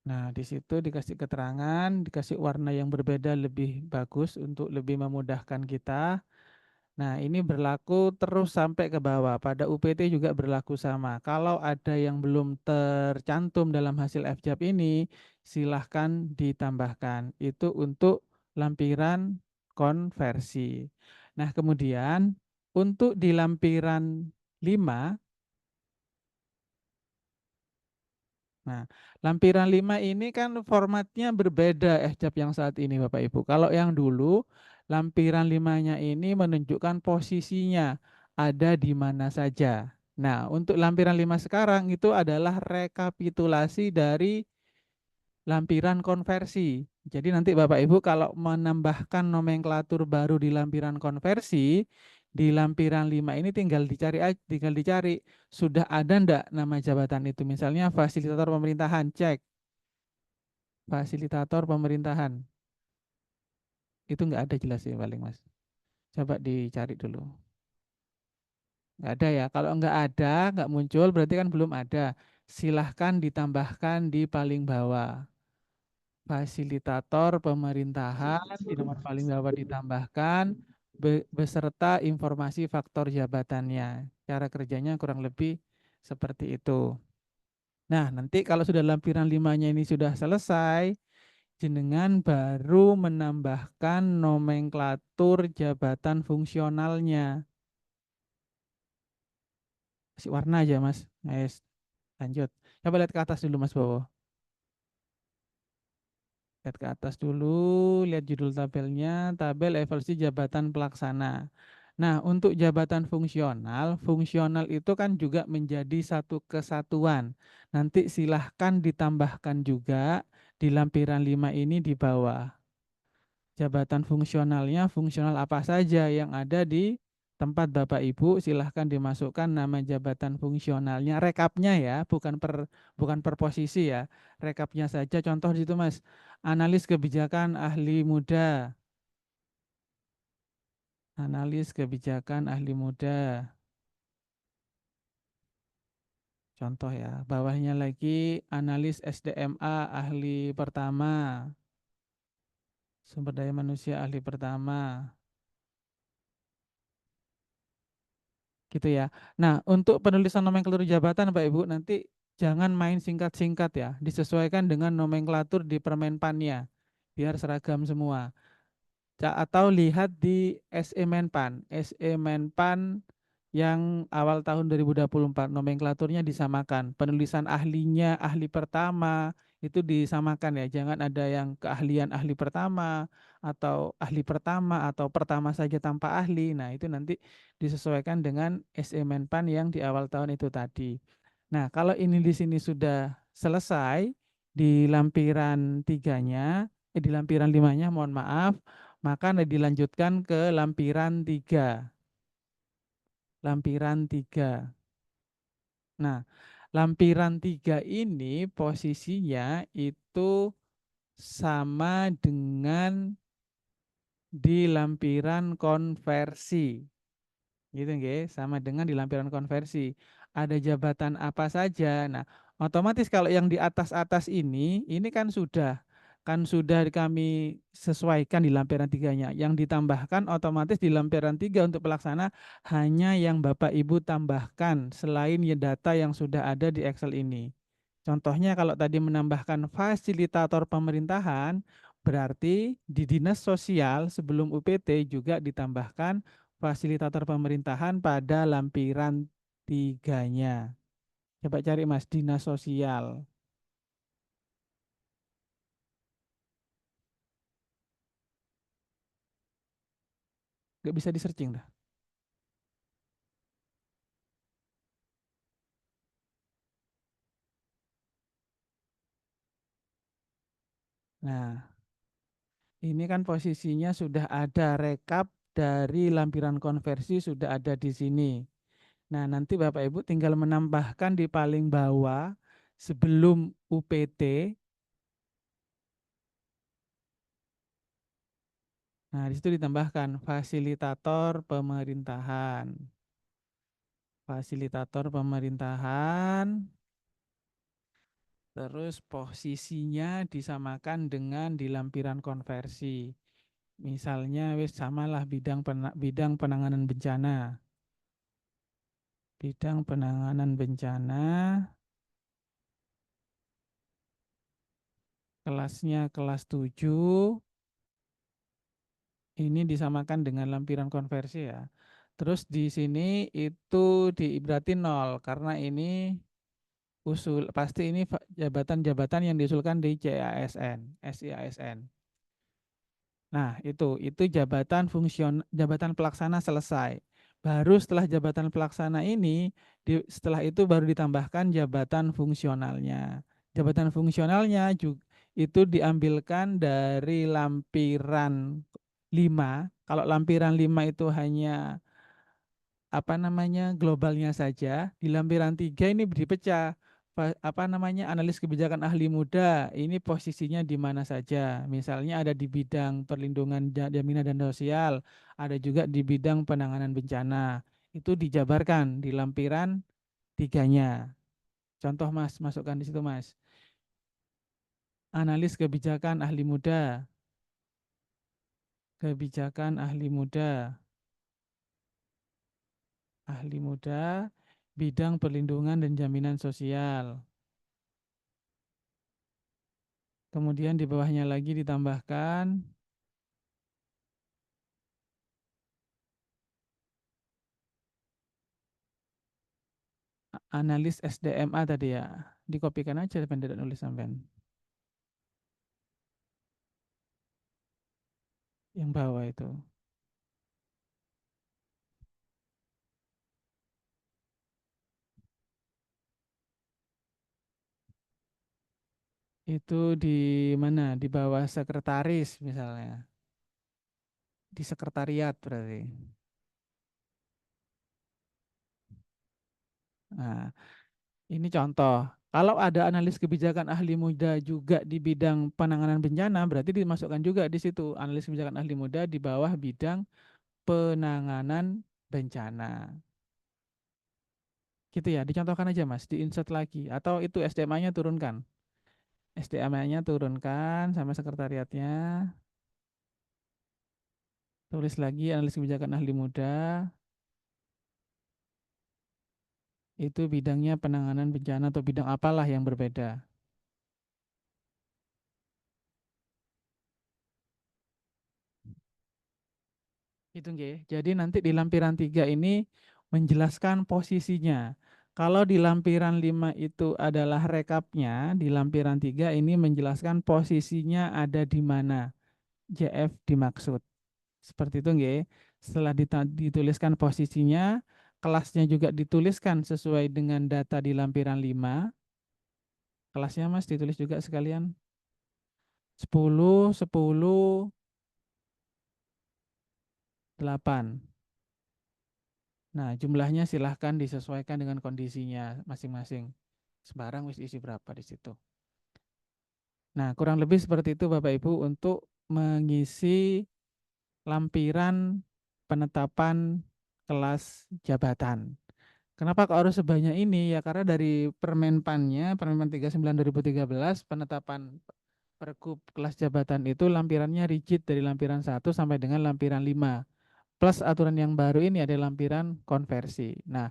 Nah, di situ dikasih keterangan, dikasih warna yang berbeda lebih bagus untuk lebih memudahkan kita. Nah, ini berlaku terus sampai ke bawah. Pada UPT juga berlaku sama. Kalau ada yang belum tercantum dalam hasil FJAP ini, silahkan ditambahkan. Itu untuk lampiran konversi. Nah, kemudian untuk di lampiran 5, nah, lampiran 5 ini kan formatnya berbeda FJAP yang saat ini Bapak Ibu. Kalau yang dulu lampiran 5-nya ini menunjukkan posisinya ada di mana saja. Nah, untuk lampiran 5 sekarang itu adalah rekapitulasi dari lampiran konversi. Jadi nanti Bapak Ibu kalau menambahkan nomenklatur baru di lampiran konversi, di lampiran 5 ini tinggal dicari sudah ada ndak nama jabatan itu. Misalnya fasilitator pemerintahan, cek. Fasilitator pemerintahan. Itu nggak ada jelas ya paling Mas. Coba dicari dulu. Nggak ada ya. Kalau nggak muncul berarti kan belum ada. Silahkan ditambahkan di paling bawah. Fasilitator pemerintahan di nomor paling bawah ditambahkan beserta informasi faktor jabatannya. Cara kerjanya kurang lebih seperti itu. Nah, nanti kalau sudah lampiran 5-nya ini sudah selesai, jenengan baru menambahkan nomenklatur jabatan fungsionalnya. Kasih warna aja, Mas. Guys, lanjut. Coba lihat ke atas dulu, Mas Bowo. Lihat ke atas dulu, lihat judul tabelnya, tabel evaluasi jabatan pelaksana. Nah, untuk jabatan fungsional, fungsional itu kan juga menjadi satu kesatuan. Nanti silahkan ditambahkan juga di lampiran 5 ini di bawah. Jabatan fungsionalnya, fungsional apa saja yang ada di tempat Bapak Ibu, silahkan dimasukkan nama jabatan fungsionalnya, rekapnya ya, bukan per posisi ya, rekapnya saja. Contoh di situ Mas, analis kebijakan ahli muda, analis kebijakan ahli muda. Contoh ya, bawahnya lagi analis SDMA ahli pertama, sumber daya manusia ahli pertama. Gitu ya. Nah, untuk penulisan nomenklatur jabatan Bapak Ibu nanti jangan main singkat-singkat ya, disesuaikan dengan nomenklatur di Permenpannya biar seragam semua. Atau lihat di SE Menpan yang awal tahun 2024 nomenklaturnya disamakan. Penulisan ahlinya ahli pertama itu disamakan ya, jangan ada yang keahlian ahli pertama atau pertama saja tanpa ahli. Nah, itu nanti disesuaikan dengan SE Menpan yang di awal tahun itu tadi. Nah, kalau ini di sini sudah selesai di lampiran 3-nya, di lampiran 5-nya mohon maaf, maka dilanjutkan ke lampiran 3. Lampiran 3. Nah, lampiran 3 ini posisinya itu sama dengan di lampiran konversi. Gitu nggih, sama dengan di lampiran konversi. Ada jabatan apa saja. Nah, otomatis kalau yang di atas-atas ini kan sudah kami sesuaikan di lampiran 3-nya. Yang ditambahkan otomatis di lampiran 3 untuk pelaksana hanya yang Bapak Ibu tambahkan selain ya data yang sudah ada di Excel ini. Contohnya kalau tadi menambahkan fasilitator pemerintahan, berarti di dinas sosial sebelum UPT juga ditambahkan fasilitator pemerintahan pada lampiran 3-nya. Coba cari Mas, dinas sosial. Nggak bisa di searching dah. Nah, ini kan posisinya sudah ada rekap dari lampiran konversi sudah ada di sini. Nah, nanti Bapak Ibu tinggal menambahkan di paling bawah sebelum UPT. Nah, di situ ditambahkan fasilitator pemerintahan. Fasilitator pemerintahan. Terus posisinya disamakan dengan di lampiran konversi. Misalnya wis samalah bidang penanganan bencana. Bidang penanganan bencana. Kelasnya kelas 7. Ini disamakan dengan lampiran konversi ya. Terus di sini itu diibrati 0 karena ini pasti ini jabatan-jabatan yang diusulkan di CASN, SIASN. Nah, itu jabatan pelaksana selesai. Baru setelah jabatan pelaksana ini setelah itu baru ditambahkan jabatan fungsionalnya. Jabatan fungsionalnya juga itu diambilkan dari lampiran 5. Kalau lampiran 5 itu hanya globalnya saja, di lampiran 3 ini dipecah analis kebijakan ahli muda ini posisinya di mana saja. Misalnya ada di bidang perlindungan jaminan dan sosial, ada juga di bidang penanganan bencana. Itu dijabarkan di lampiran 3-nya. Contoh Mas, masukkan di situ Mas. Analis kebijakan ahli muda. Kebijakan ahli muda. Ahli muda, bidang perlindungan dan jaminan sosial. Kemudian di bawahnya lagi ditambahkan analis SDMA tadi ya. Dikopikan aja pendek nulis sampean. Yang bawah itu. Itu di mana? Di bawah sekretaris misalnya. Di sekretariat berarti. Nah, ini contoh. Kalau ada analis kebijakan ahli muda juga di bidang penanganan bencana, berarti dimasukkan juga di situ analis kebijakan ahli muda di bawah bidang penanganan bencana. Gitu ya, dicontohkan aja Mas, di-insert lagi. Atau itu SDMA-nya turunkan. SDMA-nya turunkan sama sekretariatnya. Tulis lagi analis kebijakan ahli muda. Itu bidangnya penanganan bencana atau bidang apalah yang berbeda. Itu nggih. Jadi nanti di lampiran 3 ini menjelaskan posisinya. Kalau di lampiran 5 itu adalah rekapnya, di lampiran 3 ini menjelaskan posisinya ada di mana. JF dimaksud. Seperti itu nggih. Setelah dituliskan posisinya, kelasnya juga dituliskan sesuai dengan data di lampiran 5. Kelasnya Mas ditulis juga sekalian. 10, 10, 8. Nah, jumlahnya silahkan disesuaikan dengan kondisinya masing-masing. Sembarang wis isi berapa di situ. Nah, kurang lebih seperti itu Bapak Ibu untuk mengisi lampiran penetapan kelas jabatan. Kenapa kok harus sebanyak ini? Ya karena dari Permenpannya, Permenpan 39 2013, penetapan Pergub kelas jabatan itu lampirannya rigid dari lampiran 1 sampai dengan lampiran 5. Plus aturan yang baru ini ada lampiran konversi. Nah,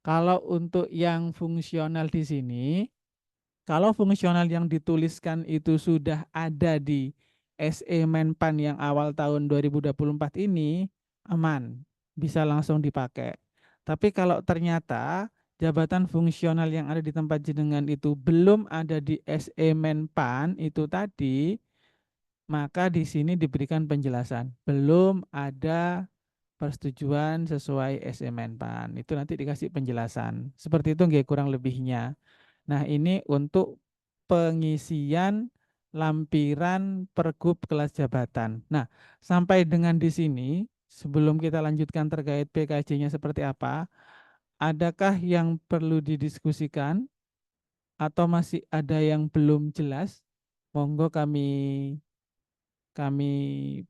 kalau untuk yang fungsional di sini, kalau fungsional yang dituliskan itu sudah ada di SE Menpan yang awal tahun 2024 ini, aman, bisa langsung dipakai. Tapi kalau ternyata jabatan fungsional yang ada di tempat jenengan itu belum ada di SE Menpan itu tadi, maka di sini diberikan penjelasan, belum ada persetujuan sesuai SE Menpan. Itu nanti dikasih penjelasan. Seperti itu nggih kurang lebihnya. Nah, ini untuk pengisian lampiran Pergub kelas jabatan. Nah, sampai dengan di sini, sebelum kita lanjutkan terkait PKJ-nya seperti apa, adakah yang perlu didiskusikan atau masih ada yang belum jelas? Monggo kami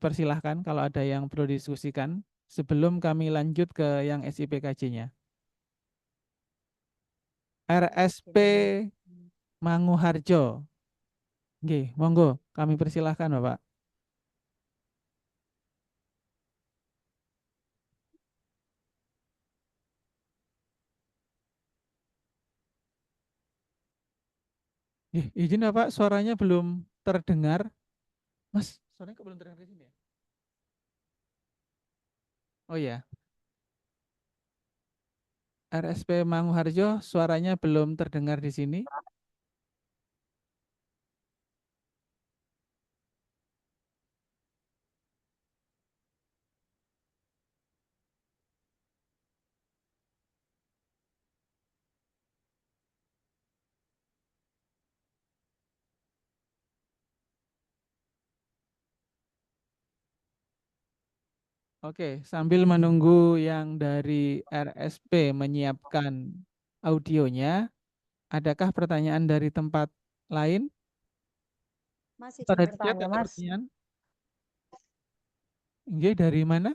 persilahkan kalau ada yang perlu didiskusikan sebelum kami lanjut ke yang SIPKJ-nya. RSP Manguharjo. Nggih, monggo kami persilahkan Bapak. Izin Bapak, suaranya belum terdengar. Mas, suaranya kok belum terdengar di sini ya? Oh ya, RSP Manguharjo, suaranya belum terdengar di sini. Oke, sambil menunggu yang dari RSP menyiapkan audionya, adakah pertanyaan dari tempat lain? Masih Atau dari chat bertanya, ada Mas. pertanyaan? Nggih, dari mana?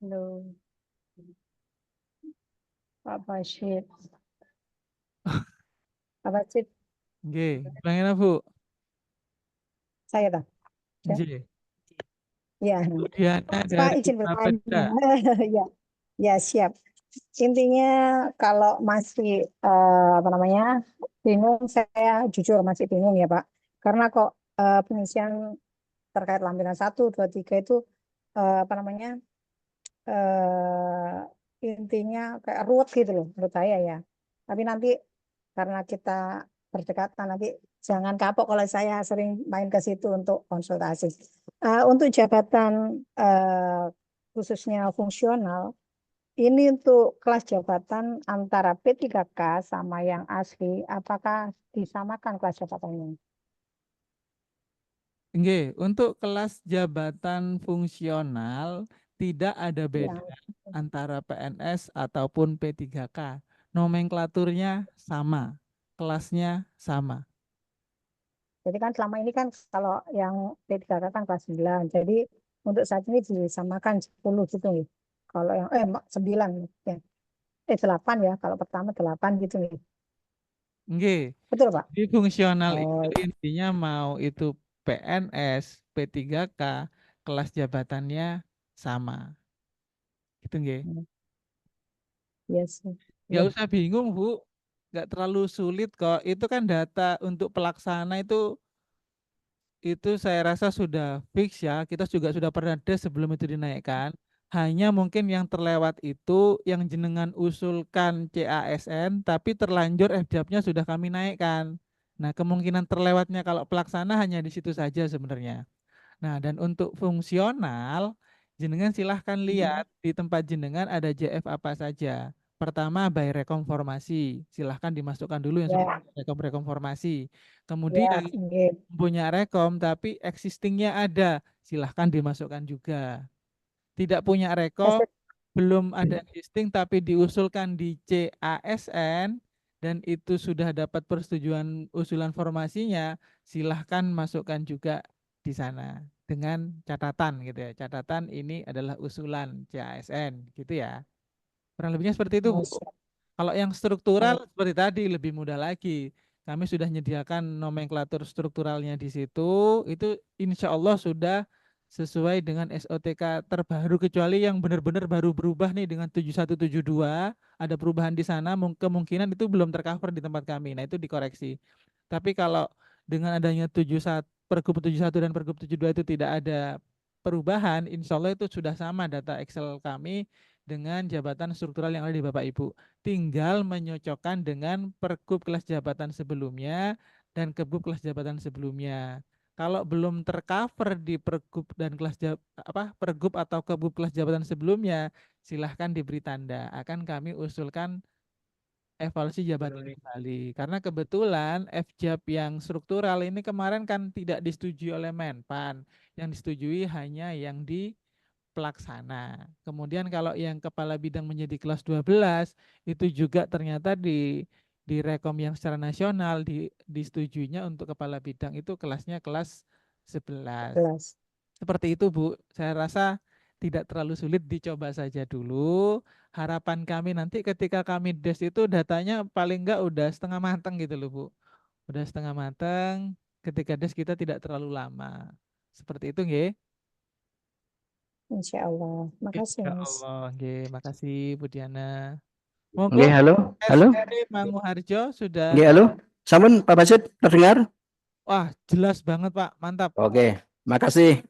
Halo, Pak Bashir. Pak Bashir, Nggih, bagaimana Bu? saya tak? Ya. Nggih. Ya. Diana Pak dari izin bertanya. Bapeda. Ya, ya siap. Intinya kalau masih apa namanya bingung, saya jujur masih bingung ya Pak. Karena kok pengisian terkait lampiran 1, 2, 3 itu apa namanya intinya kayak ruwet gitu loh menurut saya ya. Tapi nanti karena kita berdekatan nanti jangan kapok kalau saya sering main ke situ untuk konsultasi. Untuk jabatan khususnya fungsional, ini untuk kelas jabatan antara P3K sama yang asli, apakah disamakan kelas jabatannya? Nggih, untuk kelas jabatan fungsional tidak ada Ya. beda antara PNS ataupun P3K. Nomenklaturnya sama, kelasnya sama. Jadi kan selama ini kan kalau yang P3K kan kelas 9. Jadi untuk saat ini disamakan 10 gitu ya. Kalau yang 9 ya. 8 ya. Kalau pertama 8 gitu nih. Nggih. Betul, Pak? Jadi fungsional Oh, itu intinya mau itu PNS, P3K, kelas jabatannya sama. Gitu nggih. yes. Nggak usah bingung, Bu. Nggak terlalu sulit kok. Itu kan data untuk pelaksana itu saya rasa sudah fix ya. Kita juga sudah pernah tes sebelum itu dinaikkan. Hanya mungkin yang terlewat itu yang jenengan usulkan CASN, tapi terlanjur FJAP-nya sudah kami naikkan. Nah, kemungkinan terlewatnya kalau pelaksana hanya di situ saja sebenarnya. Nah, dan untuk fungsional, jenengan silahkan lihat di tempat jenengan ada JF apa saja. Pertama, by rekonformasi. Silahkan dimasukkan dulu yang sudah rekom formasi. Kemudian punya rekom tapi existingnya ada, silahkan dimasukkan juga. Tidak punya rekom, belum ada existing tapi diusulkan di CASN dan itu sudah dapat persetujuan usulan formasinya, silahkan masukkan juga di sana dengan catatan gitu ya. Catatan ini adalah usulan CASN gitu ya. Kurang lebihnya seperti itu, Bu. Kalau yang struktural seperti tadi lebih mudah lagi. Kami sudah menyediakan nomenklatur strukturalnya di situ. Itu insya Allah sudah sesuai dengan SOTK terbaru, kecuali yang benar-benar baru berubah nih dengan 7172. Ada perubahan di sana, kemungkinan itu belum tercover di tempat kami. Nah, itu dikoreksi. Tapi kalau dengan adanya Pergub 71 dan Pergub 72 itu tidak ada perubahan, insya Allah itu sudah sama data Excel kami dengan jabatan struktural yang ada di Bapak Ibu. Tinggal menyocokkan dengan Pergub kelas jabatan sebelumnya dan Kebub kelas jabatan sebelumnya. Kalau belum tercover di Pergub dan Pergub atau Kebub kelas jabatan sebelumnya, silahkan diberi tanda. Akan kami usulkan evaluasi jabatan kembali. Karena kebetulan FJAP yang struktural ini kemarin kan tidak disetujui oleh Menpan. Yang disetujui hanya yang di pelaksana. Kemudian kalau yang kepala bidang menjadi kelas 12 itu juga ternyata di rekom yang secara nasional disetujuinya untuk kepala bidang itu kelasnya kelas 11. Seperti itu, Bu. Saya rasa tidak terlalu sulit, dicoba saja dulu. Harapan kami nanti ketika kami des itu datanya paling enggak udah setengah matang gitu loh, Bu. Udah setengah matang, ketika des kita tidak terlalu lama. Seperti itu, nggih. Insya Allah. Makasih, Insya Mas. Allah, nggih. Makasih Bu Diana. Monggo Nggih, halo. Halo. SMP Manguharjo sudah. Nggih, halo. Sampun Pak Basit terdengar? Wah, jelas banget, Pak. Mantap. Oke, makasih.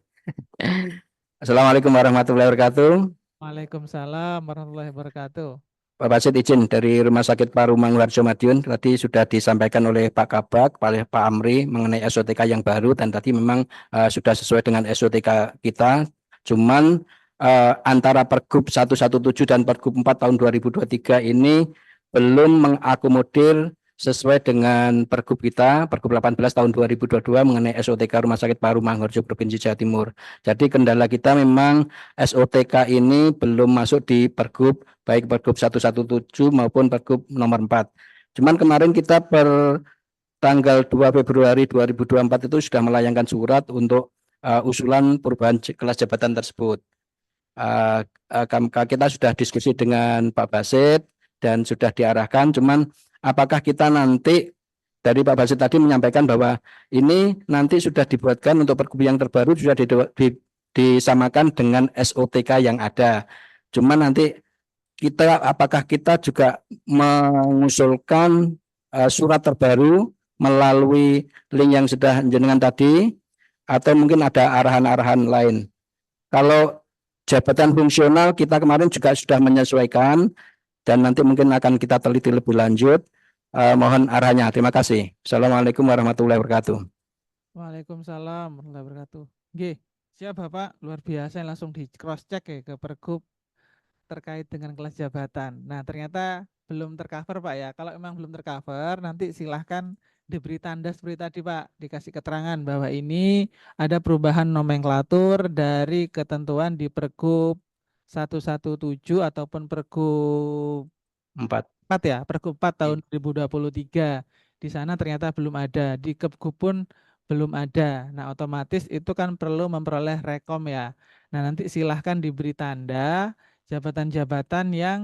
Assalamualaikum warahmatullahi wabarakatuh. Waalaikumsalam warahmatullahi wabarakatuh. Pak Basit izin dari Rumah Sakit Paru Manguharjo Madiun, tadi sudah disampaikan oleh Pak Kabak, oleh Pak Amri mengenai SOTK yang baru, dan tadi memang sudah sesuai dengan SOTK kita. Cuman antara Pergub 117 dan Pergub 4 tahun 2023 ini belum mengakomodir sesuai dengan Pergub kita, Pergub 18 tahun 2022 mengenai SOTK Rumah Sakit Paru Manguharjo Provinsi Jawa Timur. Jadi kendala kita memang SOTK ini belum masuk di Pergub, baik Pergub 117 maupun Pergub nomor 4. Cuman kemarin kita per tanggal 2 Februari 2024 itu sudah melayangkan surat untuk usulan perubahan kelas jabatan tersebut. Kita sudah diskusi dengan Pak Basit dan sudah diarahkan, cuman apakah kita nanti dari Pak Basit tadi menyampaikan bahwa ini nanti sudah dibuatkan untuk Pergub yang terbaru sudah disamakan dengan SOTK yang ada. Cuman nanti apakah kita juga mengusulkan surat terbaru melalui link yang sudah jenengan tadi, atau mungkin ada arahan-arahan lain. Kalau jabatan fungsional kita kemarin juga sudah menyesuaikan dan nanti mungkin akan kita teliti lebih lanjut. Mohon arahannya. Terima kasih. Assalamualaikum warahmatullahi wabarakatuh. Waalaikumsalam warahmatullahi wabarakatuh. Nggih, siap Bapak, luar biasa, langsung di cross check ya ke Pergub terkait dengan kelas jabatan. Nah, ternyata belum tercover, Pak ya. Kalau memang belum tercover, nanti silahkan diberi tanda seperti tadi, Pak, dikasih keterangan bahwa ini ada perubahan nomenklatur dari ketentuan di Pergub 117 ataupun Pergub 4 ya, Pergub 4 tahun 2023. Di sana ternyata belum ada, di Kebgub pun belum ada. Nah, otomatis itu kan perlu memperoleh rekom ya. Nah, nanti silahkan diberi tanda jabatan-jabatan yang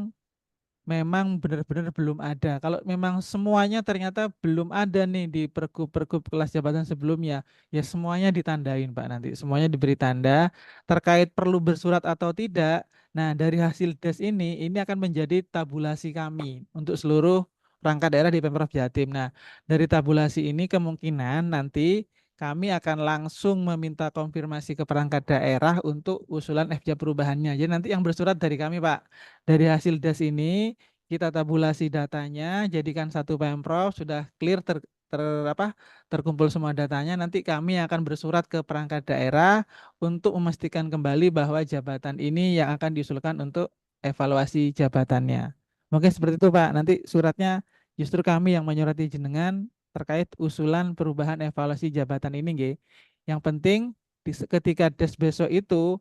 memang benar-benar belum ada. Kalau memang semuanya ternyata belum ada nih di pergub kelas jabatan sebelumnya, ya semuanya ditandain Pak nanti. Semuanya diberi tanda terkait perlu bersurat atau tidak. Nah, dari hasil des ini akan menjadi tabulasi kami untuk seluruh perangkat daerah di Pemprov Jatim. Nah, dari tabulasi ini kemungkinan nanti kami akan langsung meminta konfirmasi ke perangkat daerah untuk usulan FJ perubahannya. Jadi nanti yang bersurat dari kami, Pak. Dari hasil des ini kita tabulasi datanya, jadikan satu Pemprov, sudah clear terkumpul semua datanya. Nanti kami akan bersurat ke perangkat daerah untuk memastikan kembali bahwa jabatan ini yang akan diusulkan untuk evaluasi jabatannya. Mungkin seperti itu, Pak. Nanti suratnya justru kami yang menyurati jenengan terkait usulan perubahan evaluasi jabatan ini, nggih. Yang penting ketika des besok itu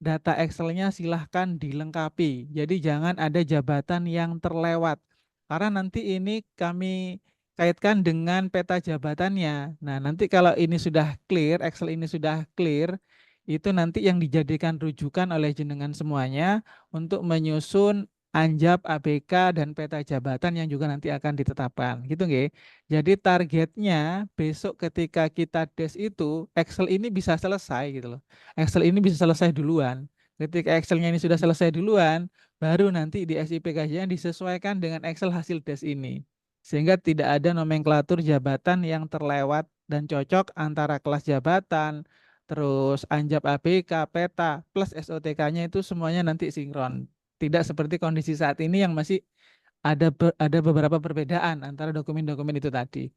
data Excel-nya silahkan dilengkapi. Jadi jangan ada jabatan yang terlewat. Karena nanti ini kami kaitkan dengan peta jabatannya. Nah, nanti kalau ini sudah clear, Excel ini sudah clear, itu nanti yang dijadikan rujukan oleh jenengan semuanya untuk menyusun Anjab, ABK, dan peta jabatan yang juga nanti akan ditetapkan. Gitu nggih. Jadi targetnya besok ketika kita des itu, Excel ini bisa selesai gitu loh. Excel ini bisa selesai duluan. Ketika Excel-nya ini sudah selesai duluan, baru nanti di SIPKJ disesuaikan dengan Excel hasil des ini. Sehingga tidak ada nomenklatur jabatan yang terlewat dan cocok antara kelas jabatan, terus Anjab ABK, peta, plus SOTK-nya itu semuanya nanti sinkron. Tidak seperti kondisi saat ini yang masih ada beberapa perbedaan antara dokumen-dokumen itu tadi.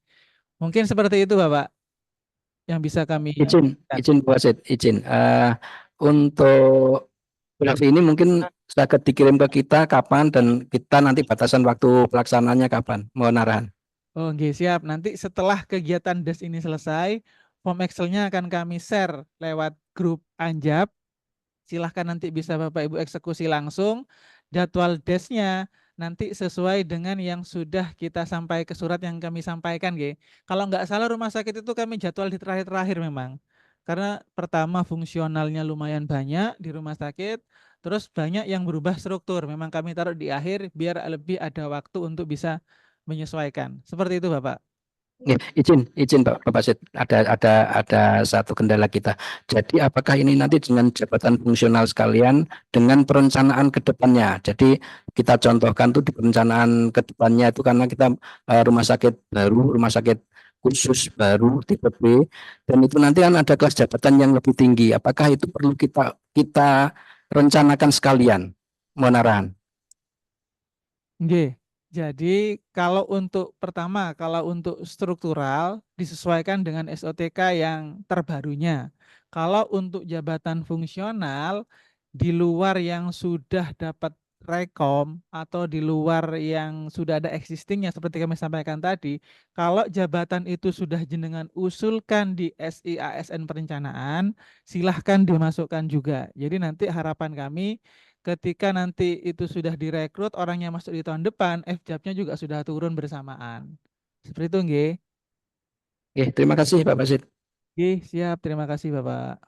Mungkin seperti itu Bapak yang bisa kami Izin Bu Wasit, izin. Untuk draft ini mungkin akan dikirim ke kita kapan dan kita nanti batasan waktu pelaksanaannya kapan? Mohon arahan. Oh, nggih, siap. Nanti setelah kegiatan des ini selesai, form Excel-nya akan kami share lewat grup Anjab. Silahkan nanti bisa Bapak Ibu eksekusi langsung. Jadwal desnya nanti sesuai dengan yang sudah kita sampai ke surat yang kami sampaikan, nggih. Kalau nggak salah rumah sakit itu kami jadwal di terakhir-terakhir memang. Karena pertama fungsionalnya lumayan banyak di rumah sakit, terus banyak yang berubah struktur. Memang kami taruh di akhir biar lebih ada waktu untuk bisa menyesuaikan. Seperti itu, Bapak. Ya, izin Pak Basit, ada satu kendala kita. Jadi apakah ini nanti dengan jabatan fungsional sekalian dengan perencanaan ke depannya? Jadi kita contohkan tuh di perencanaan ke depannya itu karena kita rumah sakit baru, rumah sakit khusus baru tipe B, dan itu nanti kan ada kelas jabatan yang lebih tinggi. Apakah itu perlu kita rencanakan sekalian? Mohon arahan. Oke. Jadi kalau untuk pertama, kalau untuk struktural disesuaikan dengan SOTK yang terbarunya. Kalau untuk jabatan fungsional di luar yang sudah dapat rekom atau di luar yang sudah ada existingnya seperti kami sampaikan tadi, kalau jabatan itu sudah jenengan usulkan di SIASN perencanaan, silahkan dimasukkan juga. Jadi nanti harapan kami ketika nanti itu sudah direkrut orang yang masuk di tahun depan, FJAP-nya juga sudah turun bersamaan. Seperti itu, nggih. Oke, terima kasih Pak Basit. Nggih, siap. Terima kasih, Bapak.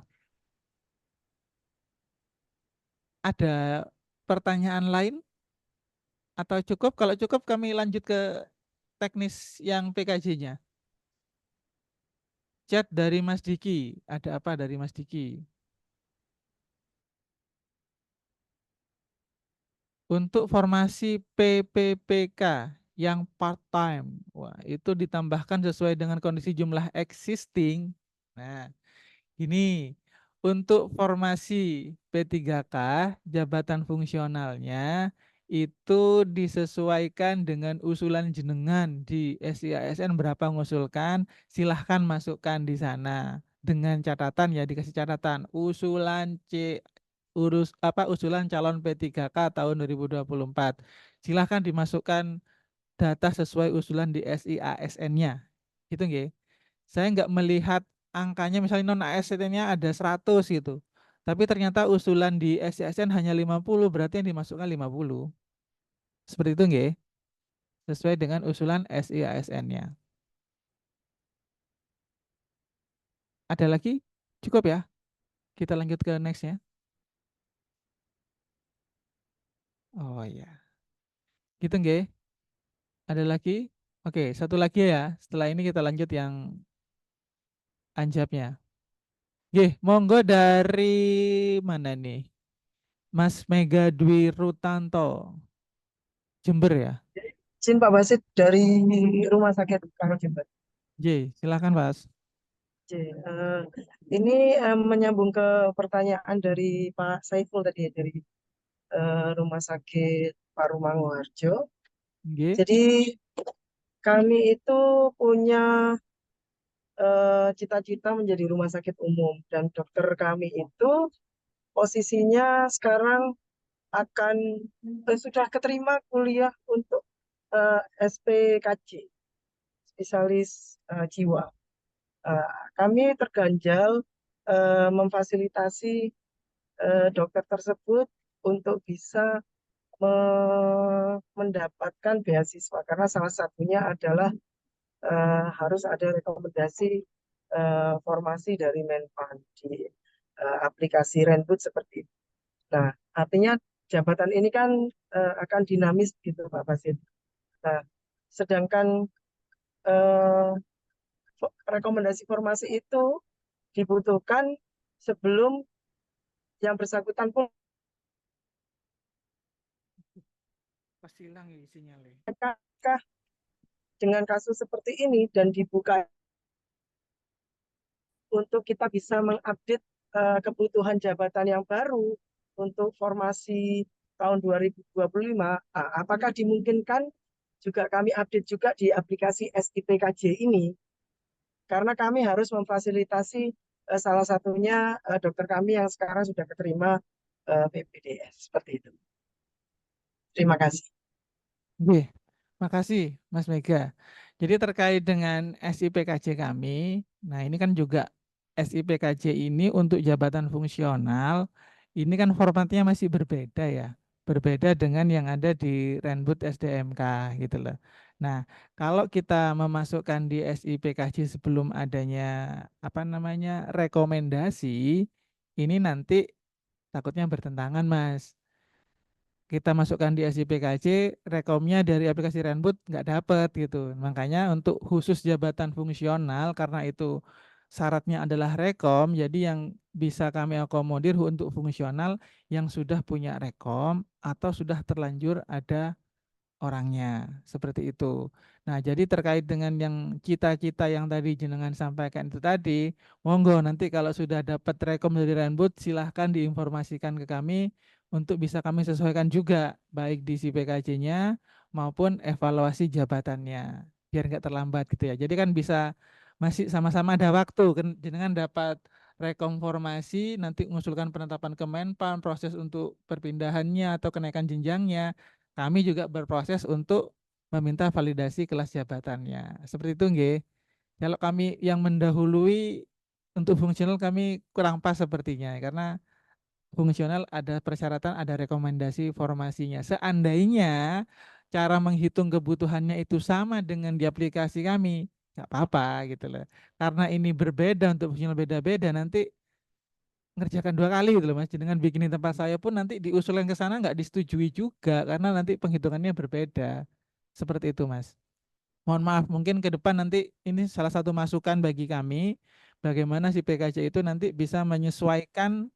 Ada pertanyaan lain? Atau cukup? Kalau cukup kami lanjut ke teknis yang PKJ-nya. Chat dari Mas Diki. Ada apa dari Mas Diki? Untuk formasi PPPK yang part-time, wah itu ditambahkan sesuai dengan kondisi jumlah existing. Nah, ini untuk formasi P3K, jabatan fungsionalnya itu disesuaikan dengan usulan jenengan di SIASN berapa mengusulkan, silahkan masukkan di sana. Dengan catatan ya, dikasih catatan usulan usulan calon P3K tahun 2024. Silahkan dimasukkan data sesuai usulan di SIASN-nya. Gitu nggih. Saya nggak melihat angkanya misalnya non ASN-nya ada 100 gitu. Tapi ternyata usulan di SIASN hanya 50, berarti yang dimasukkan 50. Seperti itu nggih. Sesuai dengan usulan SIASN-nya. Ada lagi? Cukup ya? Kita lanjut ke next ya. Oh ya. Gitu nggih. Ada lagi? Oke, satu lagi ya. Setelah ini kita lanjut yang anjabnya. Nggih, monggo dari mana nih? Mas Mega Dwi Rutanto. Jember ya. Izin Pak Basit dari Rumah Sakit Karo Jember. J, silakan Mas. Ini menyambung ke pertanyaan dari Pak Saiful tadi ya, dari Rumah Sakit Paru Manguharjo. Nggih. Jadi kami itu punya cita-cita menjadi rumah sakit umum dan dokter kami itu posisinya sekarang akan sudah keterima kuliah untuk SPKJ, spesialis jiwa. Kami terganjal memfasilitasi dokter tersebut untuk bisa mendapatkan beasiswa karena salah satunya adalah harus ada rekomendasi formasi dari Menpan di aplikasi Renbud seperti itu. Nah, artinya jabatan ini kan akan dinamis gitu Pak Basit. Nah, sedangkan rekomendasi formasi itu dibutuhkan sebelum yang bersangkutan pun Pasti hilang ya sinyalnya. dengan kasus seperti ini dan dibuka untuk kita bisa mengupdate kebutuhan jabatan yang baru untuk formasi tahun 2025, apakah dimungkinkan juga kami update juga di aplikasi SIPKJ ini? Karena kami harus memfasilitasi salah satunya dokter kami yang sekarang sudah keterima PPDS, seperti itu. Terima kasih. Oke, makasih Mas Mega. Jadi terkait dengan SIPKJ kami, nah ini kan juga SIPKJ ini untuk jabatan fungsional, ini kan formatnya masih berbeda ya. Berbeda dengan yang ada di Renbud SDMK gitu loh. Nah, kalau kita memasukkan di SIPKJ sebelum adanya apa namanya rekomendasi, ini nanti takutnya bertentangan Mas. Kita masukkan di SIPKJ, rekomnya dari aplikasi Renbud nggak dapet gitu. Makanya untuk khusus jabatan fungsional, karena itu syaratnya adalah rekom, jadi yang bisa kami akomodir untuk fungsional yang sudah punya rekom atau sudah terlanjur ada orangnya, seperti itu. Nah, jadi terkait dengan yang cita-cita yang tadi jenengan sampaikan itu tadi, monggo nanti kalau sudah dapat rekom dari Renbud, silahkan diinformasikan ke kami untuk bisa kami sesuaikan juga, baik di CPKJ-nya maupun evaluasi jabatannya, biar nggak terlambat gitu ya. Jadi kan bisa masih sama-sama ada waktu, kan jenengan dapat rekom formasi, nanti mengusulkan penetapan ke Menpan, proses untuk perpindahannya atau kenaikan jenjangnya, kami juga berproses untuk meminta validasi kelas jabatannya. Seperti itu nggih. Kalau kami yang mendahului untuk fungsional kami kurang pas sepertinya karena fungsional ada persyaratan, ada rekomendasi formasinya. Seandainya cara menghitung kebutuhannya itu sama dengan di aplikasi kami, nggak apa-apa gitu loh. Karena ini berbeda untuk fungsional beda-beda, nanti ngerjakan 2 kali gitu loh Mas. Dengan bikinin tempat saya pun nanti diusulkan ke sana nggak disetujui juga karena nanti penghitungannya berbeda. Seperti itu Mas. Mohon maaf, mungkin ke depan nanti ini salah satu masukan bagi kami bagaimana si PKJ itu nanti bisa menyesuaikan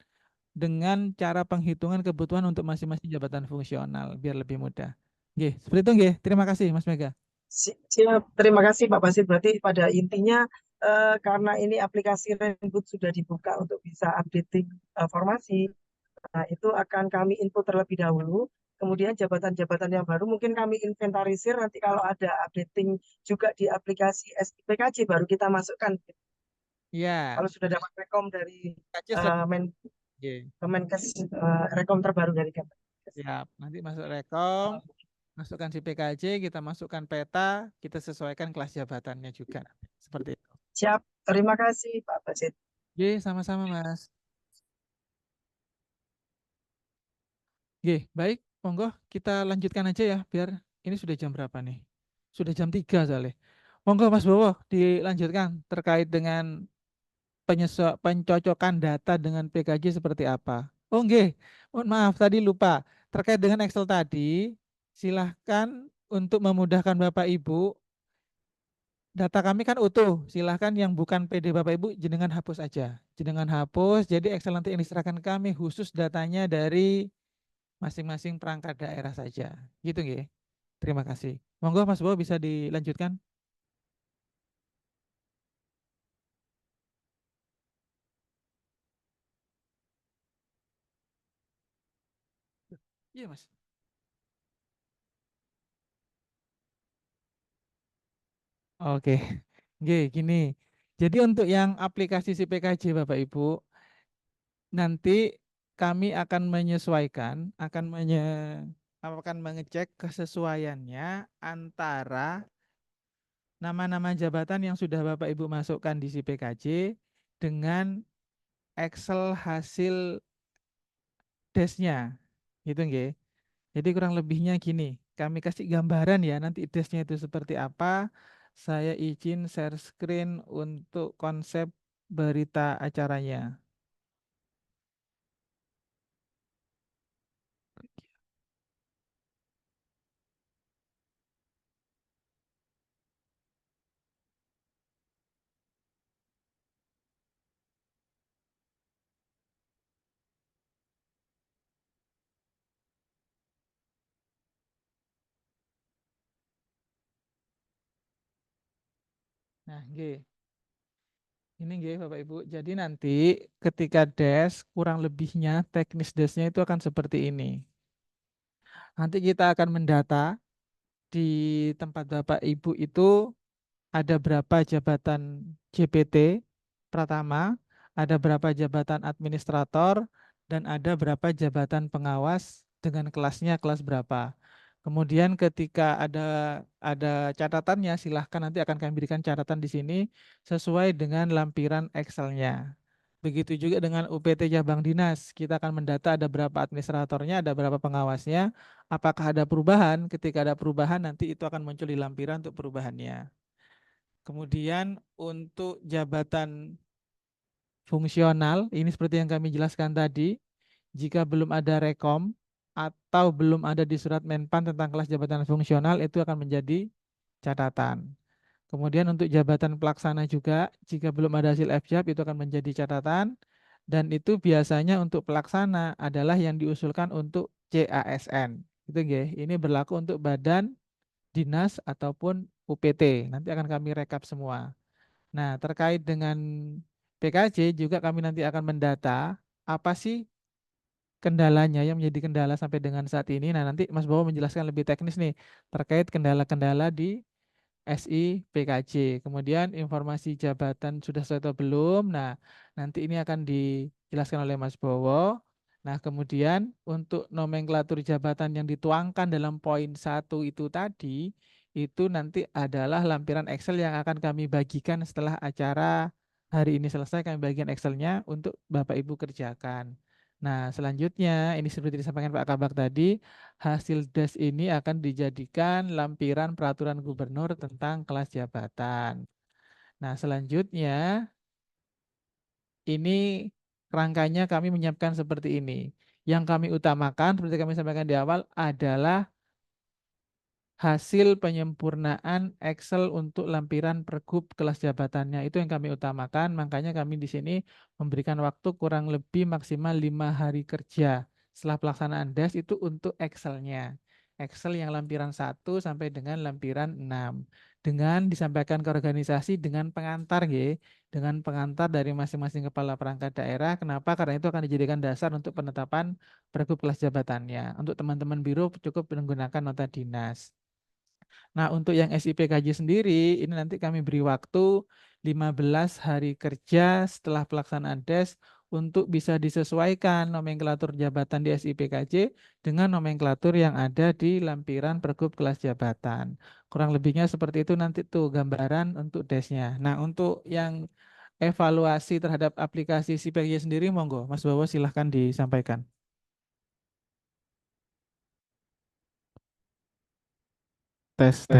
dengan cara penghitungan kebutuhan untuk masing-masing jabatan fungsional biar lebih mudah. Nggih, seperti itu nggih. Terima kasih Mas Mega. Siap, terima kasih Pak Basit. Berarti pada intinya karena ini aplikasi Renbud sudah dibuka untuk bisa updating formasi, nah, itu akan kami input terlebih dahulu. Kemudian jabatan-jabatan yang baru mungkin kami inventarisir nanti kalau ada updating juga di aplikasi SIPKJ baru kita masukkan. Iya. Kalau sudah dapat rekom dari Nggih. Kemenkes, rekom terbaru dari Kemenkes. Siap. Nanti masuk rekom, masukkan si PKJ, kita masukkan peta, kita sesuaikan kelas jabatannya juga. Seperti itu. Siap, terima kasih Pak Basit. Oke, sama-sama Mas. Oke, baik, monggo kita lanjutkan aja ya, biar ini sudah jam berapa nih? Sudah jam 3 soalnya. Monggo Mas Bowo dilanjutkan terkait dengan pencocokan data dengan PKJ seperti apa. Oh nggih, mohon maaf tadi lupa. terkait dengan Excel tadi, silahkan untuk memudahkan Bapak Ibu, data kami kan utuh, silahkan yang bukan PD Bapak Ibu jenengan hapus aja. Jenengan hapus, jadi Excel nanti yang diserahkan kami khusus datanya dari masing-masing perangkat daerah saja. Gitu nggih. Terima kasih. Monggo Mas Bowo bisa dilanjutkan. Iya Mas. Oke. Nggih, gini. Jadi untuk yang aplikasi CPKJ Bapak Ibu, nanti kami akan menyesuaikan, akan mengecek kesesuaiannya antara nama-nama jabatan yang sudah Bapak Ibu masukkan di CPKJ dengan Excel hasil desnya. Gitu nggih. Jadi kurang lebihnya gini, kami kasih gambaran ya, nanti desnya itu seperti apa. Saya izin share screen untuk konsep berita acaranya. Nah, nggih. Ini nggih Bapak Ibu. Jadi nanti ketika des kurang lebihnya teknis desnya itu akan seperti ini. Nanti kita akan mendata di tempat Bapak Ibu itu ada berapa jabatan JPT Pratama, ada berapa jabatan administrator, dan ada berapa jabatan pengawas dengan kelasnya kelas berapa. Kemudian ketika ada catatannya, silahkan nanti akan kami berikan catatan di sini sesuai dengan lampiran Excel-nya. Begitu juga dengan UPT Cabang Dinas, kita akan mendata ada berapa administratornya, ada berapa pengawasnya, apakah ada perubahan. Ketika ada perubahan, nanti itu akan muncul di lampiran untuk perubahannya. Kemudian untuk jabatan fungsional, ini seperti yang kami jelaskan tadi, jika belum ada rekom atau belum ada di surat Menpan tentang kelas jabatan fungsional, itu akan menjadi catatan. Kemudian untuk jabatan pelaksana juga, jika belum ada hasil FJAP itu akan menjadi catatan. Dan itu biasanya untuk pelaksana adalah yang diusulkan untuk CASN. Itu nggih. Ini berlaku untuk badan, dinas ataupun UPT. Nanti akan kami rekap semua. Nah, terkait dengan PKJ juga kami nanti akan mendata apa sih kendalanya yang menjadi kendala sampai dengan saat ini. Nah, nanti Mas Bowo menjelaskan lebih teknis nih terkait kendala-kendala di SI PKJ. Kemudian informasi jabatan sudah sesuai atau belum. Nah, nanti ini akan dijelaskan oleh Mas Bowo. Nah, kemudian untuk nomenklatur jabatan yang dituangkan dalam poin 1 itu tadi, itu nanti adalah lampiran Excel yang akan kami bagikan setelah acara hari ini selesai, kami bagikan Excelnya untuk Bapak Ibu kerjakan. Nah, selanjutnya ini seperti disampaikan Pak Kabak tadi, hasil des ini akan dijadikan lampiran peraturan gubernur tentang kelas jabatan. Nah, selanjutnya ini rangkanya kami menyiapkan seperti ini. Yang kami utamakan seperti kami sampaikan di awal adalah hasil penyempurnaan Excel untuk lampiran pergub kelas jabatannya. Itu yang kami utamakan, makanya kami di sini memberikan waktu kurang lebih maksimal 5 hari kerja setelah pelaksanaan DAS itu untuk Excel-nya. Excel yang lampiran 1 sampai dengan lampiran 6. Dengan disampaikan ke organisasi dengan pengantar ya, dengan pengantar dari masing-masing kepala perangkat daerah. Kenapa? Karena itu akan dijadikan dasar untuk penetapan pergub kelas jabatannya. Untuk teman-teman biro cukup menggunakan nota dinas. Nah, untuk yang SIPKJ sendiri, ini nanti kami beri waktu 15 hari kerja setelah pelaksanaan DES untuk bisa disesuaikan nomenklatur jabatan di SIPKJ dengan nomenklatur yang ada di lampiran pergub kelas jabatan. Kurang lebihnya seperti itu nanti tuh gambaran untuk DES-nya. Nah, untuk yang evaluasi terhadap aplikasi SIPKJ sendiri, monggo Mas Bowo silahkan disampaikan. Tes.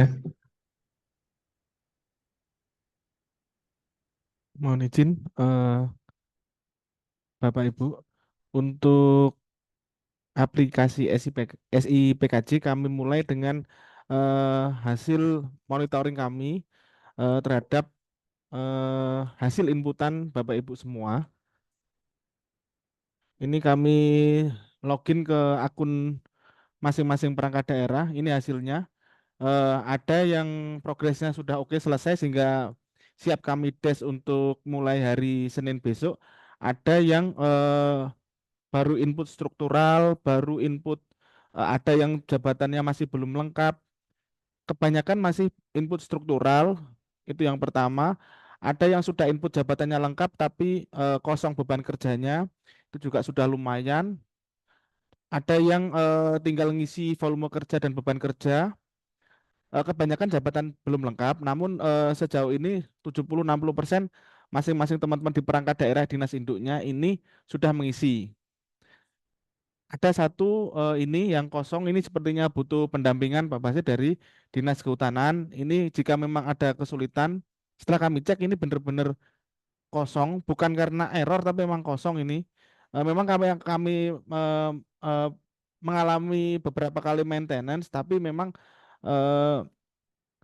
Mohon izin, Bapak Ibu, untuk aplikasi SIPKJ kami mulai dengan hasil monitoring kami terhadap hasil inputan Bapak Ibu semua. Ini kami login ke akun masing-masing perangkat daerah. Ini hasilnya. Ada yang progresnya sudah oke selesai sehingga siap kami tes untuk mulai hari Senin besok. Ada yang baru input struktural, baru input, ada yang jabatannya masih belum lengkap. Kebanyakan masih input struktural, itu yang pertama. Ada yang sudah input jabatannya lengkap tapi kosong beban kerjanya, itu juga sudah lumayan. Ada yang tinggal ngisi volume kerja dan beban kerja. Kebanyakan jabatan belum lengkap, namun sejauh ini 70-60% masing-masing teman-teman di perangkat daerah dinas induknya ini sudah mengisi. Ada satu ini yang kosong, ini sepertinya butuh pendampingan Pak Basit dari Dinas Kehutanan. Ini jika memang ada kesulitan, setelah kami cek ini benar-benar kosong, bukan karena error tapi memang kosong ini. Memang kami mengalami beberapa kali maintenance, tapi memang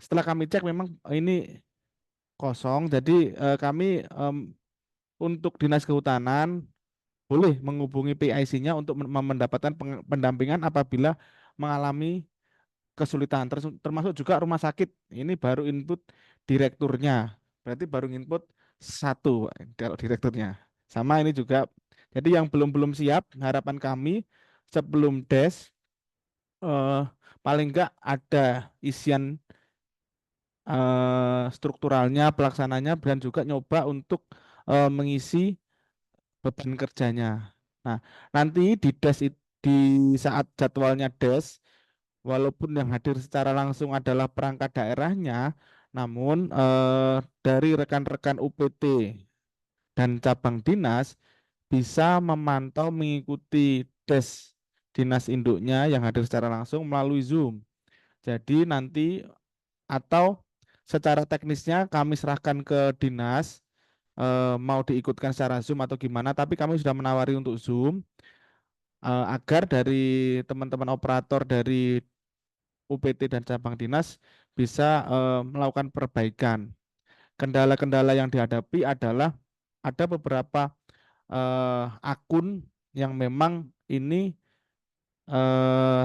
setelah kami cek memang ini kosong. Jadi kami untuk Dinas Kehutanan boleh menghubungi PIC-nya untuk mendapatkan pendampingan apabila mengalami kesulitan. Termasuk juga rumah sakit. Ini baru input direkturnya. Berarti baru input satu kalau direkturnya. Sama ini juga. Jadi yang belum siap, harapan kami sebelum des paling enggak ada isian strukturalnya, pelaksananya, dan juga nyoba untuk mengisi beban kerjanya. Nah, nanti di di saat jadwalnya des, walaupun yang hadir secara langsung adalah perangkat daerahnya, namun dari rekan-rekan UPT dan cabang dinas bisa memantau mengikuti des dinas induknya yang hadir secara langsung melalui Zoom. Jadi nanti atau secara teknisnya kami serahkan ke dinas mau diikutkan secara Zoom atau gimana, tapi kami sudah menawari untuk Zoom agar dari teman-teman operator dari UPT dan cabang dinas bisa melakukan perbaikan. Kendala-kendala yang dihadapi adalah ada beberapa akun yang memang ini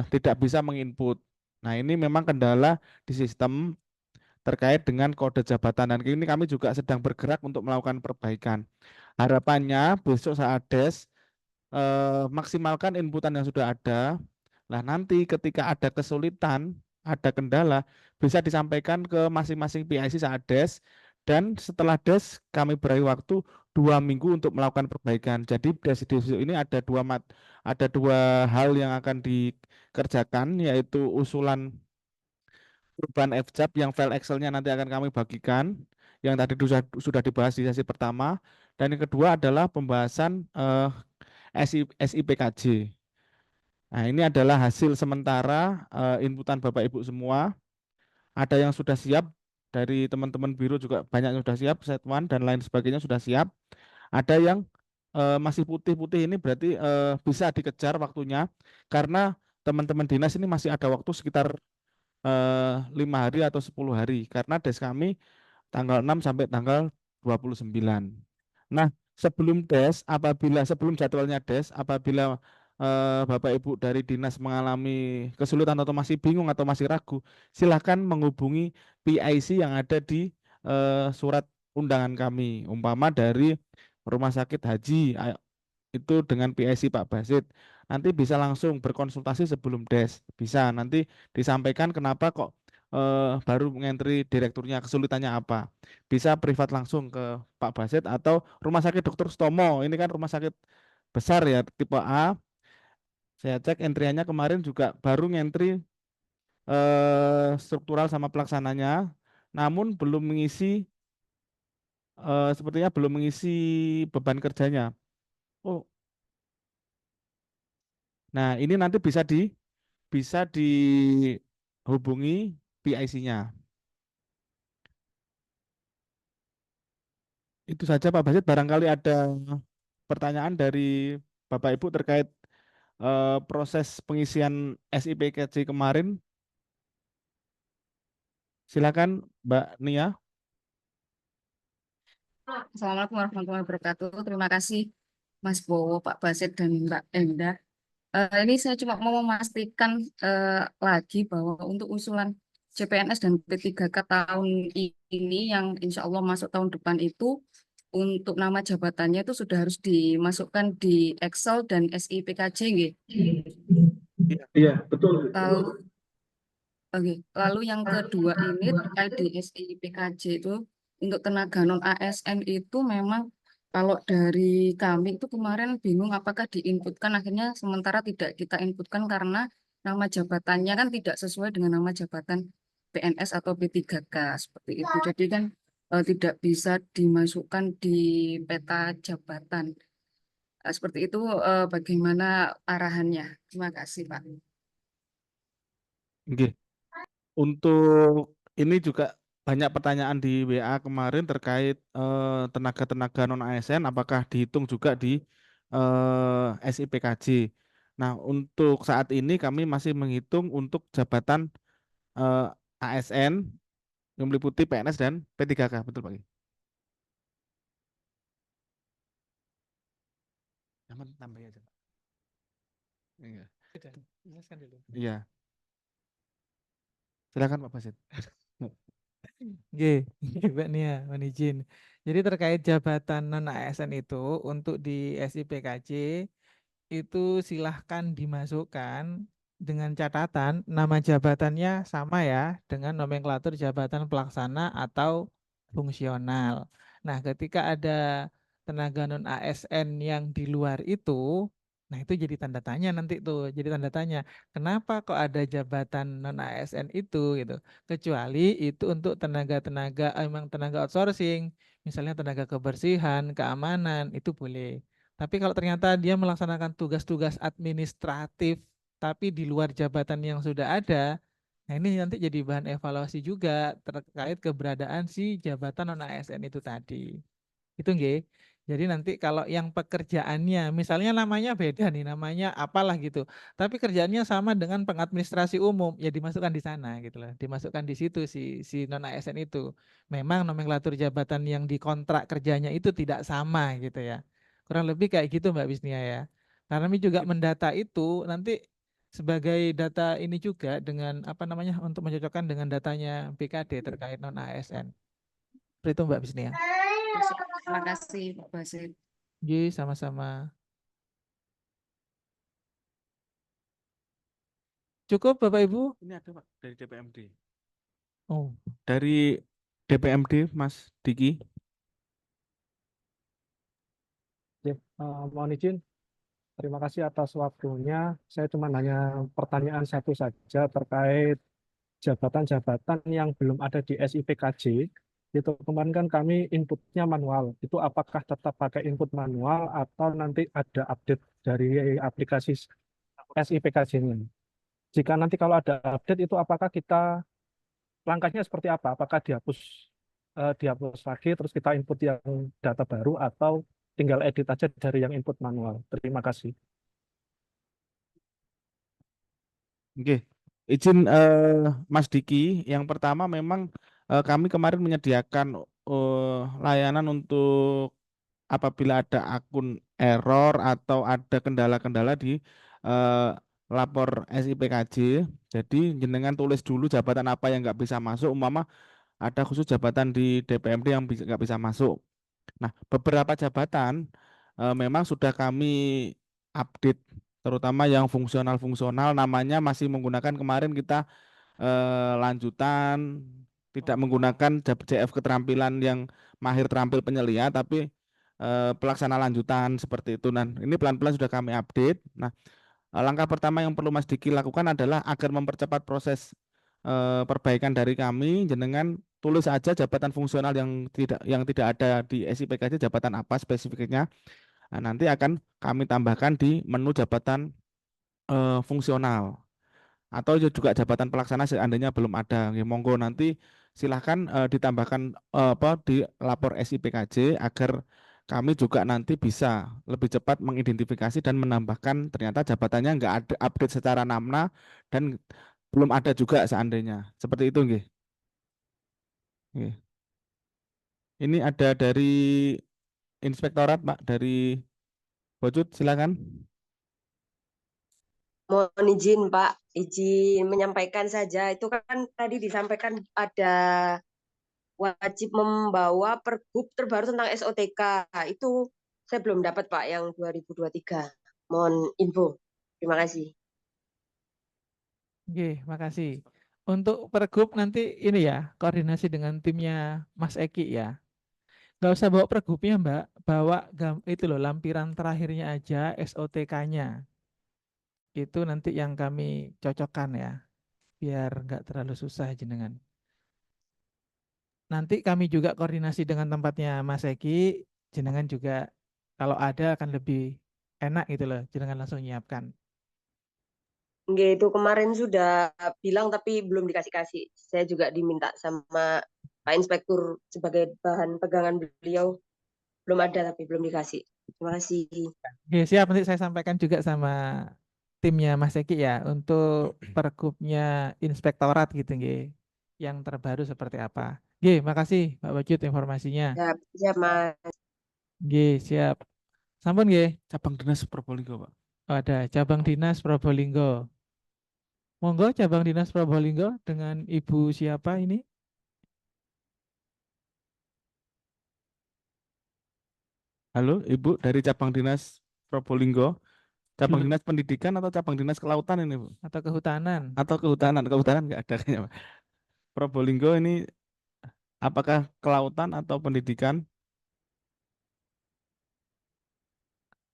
tidak bisa menginput. Nah, ini memang kendala di sistem terkait dengan kode jabatan, dan ini kami juga sedang bergerak untuk melakukan perbaikan. Harapannya besok saat des maksimalkan inputan yang sudah ada. Nah, nanti ketika ada kesulitan, ada kendala, bisa disampaikan ke masing-masing PIC saat des, dan setelah des kami beri waktu 2 minggu untuk melakukan perbaikan. Jadi des ini ada dua hal yang akan dikerjakan, yaitu usulan perubahan FJAP yang file Excel-nya nanti akan kami bagikan, yang tadi sudah dibahas di sesi pertama, dan yang kedua adalah pembahasan SIPKJ. Nah, ini adalah hasil sementara inputan Bapak Ibu semua. Ada yang sudah siap dari teman-teman biro, juga banyak yang sudah siap, set one dan lain sebagainya sudah siap. Ada yang masih putih-putih, ini berarti bisa dikejar waktunya, karena teman-teman dinas ini masih ada waktu sekitar 5 hari atau 10 hari, karena des kami tanggal 6 sampai tanggal 29. Nah, sebelum jadwalnya des, apabila Bapak Ibu dari dinas mengalami kesulitan atau masih bingung atau masih ragu, silakan menghubungi PIC yang ada di surat undangan kami, umpama dari Rumah Sakit Haji itu dengan PIC Pak Basit. Nanti bisa langsung berkonsultasi sebelum des, bisa nanti disampaikan kenapa kok baru mengentri direkturnya, kesulitannya apa. Bisa privat langsung ke Pak Basit atau Rumah Sakit Dr. Sutomo. Ini kan rumah sakit besar ya, tipe A. Saya cek entriannya kemarin juga baru ngentri struktural sama pelaksananya, namun belum mengisi sepertinya belum mengisi beban kerjanya. Oh, nah ini nanti bisa dihubungi PIC-nya. Itu saja Pak Basit, barangkali ada pertanyaan dari Bapak Ibu terkait proses pengisian SIPKJ kemarin. Silakan Mbak Nia. Assalamualaikum warahmatullahi wabarakatuh. Terima kasih Mas Bowo, Pak Basit, dan Mbak Endah. Ini saya cuma mau memastikan lagi bahwa untuk usulan CPNS dan P3K tahun ini yang insya Allah masuk tahun depan itu untuk nama jabatannya itu sudah harus dimasukkan di Excel dan SIPKJ, nggih. Iya, betul. Lalu yang kedua ini terkait di SIPKJ itu untuk tenaga non ASN itu memang kalau dari kami itu kemarin bingung apakah diinputkan, akhirnya sementara tidak kita inputkan karena nama jabatannya kan tidak sesuai dengan nama jabatan PNS atau P3K seperti itu. Jadi kan tidak bisa dimasukkan di peta jabatan. Seperti itu bagaimana arahannya? Terima kasih, Pak. Oke. Untuk ini juga banyak pertanyaan di WA kemarin terkait tenaga-tenaga non ASN apakah dihitung juga di SIPKJ. Nah, untuk saat ini kami masih menghitung untuk jabatan ASN yang meliputi PNS dan P3K, betul Pak? Tambah aja, Pak. Iya. Jelaskan dulu. Iya. Silakan Pak Basit. Oke, Mbak Nia, mohon izin. Jadi terkait jabatan non ASN itu untuk di SIPKJ itu silahkan dimasukkan dengan catatan nama jabatannya sama ya dengan nomenklatur jabatan pelaksana atau fungsional. Nah, ketika ada tenaga non ASN yang di luar itu, nah itu jadi tanda tanya nanti tuh, jadi tanda tanya. Kenapa kok ada jabatan non ASN itu gitu? Kecuali itu untuk tenaga-tenaga emang tenaga outsourcing, misalnya tenaga kebersihan, keamanan, itu boleh. Tapi kalau ternyata dia melaksanakan tugas-tugas administratif tapi di luar jabatan yang sudah ada, nah ini nanti jadi bahan evaluasi juga terkait keberadaan si jabatan non ASN itu tadi. Itu nggih. Jadi nanti kalau yang pekerjaannya misalnya namanya beda nih, namanya apalah gitu. Tapi kerjaannya sama dengan pengadministrasi umum, ya dimasukkan di sana gitu loh. Dimasukkan di situ si non ASN itu. Memang nomenklatur jabatan yang dikontrak kerjanya itu tidak sama gitu ya. Kurang lebih kayak gitu Mbak Bisnia ya. Karena kami juga mendata itu nanti sebagai data ini juga dengan apa namanya untuk mencocokkan dengan datanya BKD terkait non ASN. Seperti itu Mbak Bisnia. Terima kasih, Pak Basit. Ji, sama-sama. Cukup Bapak Ibu? Ini ada Pak dari DPMD. Oh, Dari DPMD Mas Diki. Ya, mohon izin. Terima kasih atas waktunya. Saya cuma hanya pertanyaan satu saja terkait jabatan-jabatan yang belum ada di SIPKJ. Itu kemarin kan kami inputnya manual. Itu apakah tetap pakai input manual atau nanti ada update dari aplikasi SIPKJ-nya? Jika nanti kalau ada update itu apakah kita langkahnya seperti apa? Apakah dihapus lagi terus kita input yang data baru atau tinggal edit aja dari yang input manual? Terima kasih. Oke. Izin Mas Diki, yang pertama memang kami kemarin menyediakan layanan untuk apabila ada akun error atau ada kendala-kendala di lapor SIPKJ. Jadi jenengan tulis dulu jabatan apa yang nggak bisa masuk, umpama ada khusus jabatan di DPMD yang nggak bisa masuk. Nah, beberapa jabatan memang sudah kami update, terutama yang fungsional-fungsional namanya masih menggunakan kemarin kita lanjutan, tidak menggunakan JF keterampilan yang mahir terampil penyelia, tapi pelaksana lanjutan seperti itu. Nah, ini pelan-pelan sudah kami update. Nah, langkah pertama yang perlu Mas Diki lakukan adalah agar mempercepat proses perbaikan dari kami, jenengan tulis aja jabatan fungsional yang tidak ada di SIPKJ jabatan apa spesifiknya. Nah, nanti akan kami tambahkan di menu jabatan fungsional atau juga jabatan pelaksana seandainya belum ada. Ya, monggo nanti silahkan ditambahkan di lapor SIPKJ agar kami juga nanti bisa lebih cepat mengidentifikasi dan menambahkan ternyata jabatannya nggak ada update secara namna dan belum ada juga seandainya. Seperti itu, nggih. Nggih. Ini ada dari Inspektorat, Pak, dari Bojut, silakan. Mohon izin Pak, izin menyampaikan saja. Itu kan tadi disampaikan ada wajib membawa pergub terbaru tentang SOTK. Itu saya belum dapat Pak yang 2023. Mohon info. Terima kasih. Oke, makasih. Untuk pergub nanti ini ya, koordinasi dengan timnya Mas Eki ya. Nggak usah bawa pergubnya Mbak, bawa itu loh lampiran terakhirnya aja SOTK-nya. Itu nanti yang kami cocokkan ya, biar nggak terlalu susah jenengan. Nanti kami juga koordinasi dengan tempatnya Mas Eki, jenengan juga kalau ada akan lebih enak gitu loh, jenengan langsung nyiapkan. Nggih, itu kemarin sudah bilang tapi belum dikasih-kasih. Saya juga diminta sama Pak Inspektur sebagai bahan pegangan beliau. Belum ada tapi belum dikasih. Terima kasih. Oke, siap, nanti saya sampaikan juga sama timnya Mas Eki ya untuk pergubnya Inspektorat gitu nggih. Yang terbaru seperti apa. Nggih, makasih Pak Wajud informasinya. Siap, siap Mas. Nggih, siap. Sampun nggih. Cabang Dinas Probolinggo, Pak. Oh, ada cabang dinas Probolinggo. Monggo cabang dinas Probolinggo dengan Ibu siapa ini? Halo, Ibu dari cabang Dinas Probolinggo. Cabang Belum. Dinas Pendidikan atau cabang Dinas Kelautan ini, Bu? Atau kehutanan? Atau kehutanan? Kehutanan nggak ada kayaknya, Pak. Probolinggo ini apakah kelautan atau pendidikan?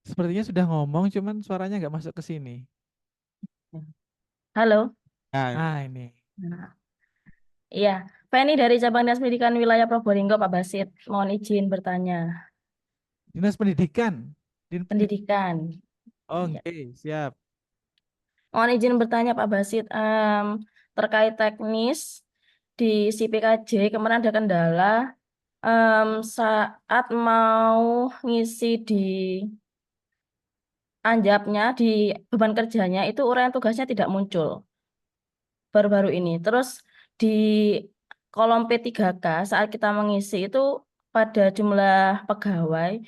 Sepertinya sudah ngomong, cuman suaranya nggak masuk ke sini. Halo. Ah, ini. Nah, iya, Feni dari Cabang Dinas Pendidikan Wilayah Probolinggo, Pak Basit. Mohon izin bertanya. Dinas Pendidikan. Pendidikan. Oh, Iya. oke, siap. Mohon izin bertanya Pak Basit, terkait teknis di CPKJ kemarin ada kendala saat mau ngisi di anjapnya, di beban kerjanya itu uraian tugasnya tidak muncul baru-baru ini. Terus di kolom P3K saat kita mengisi itu pada jumlah pegawai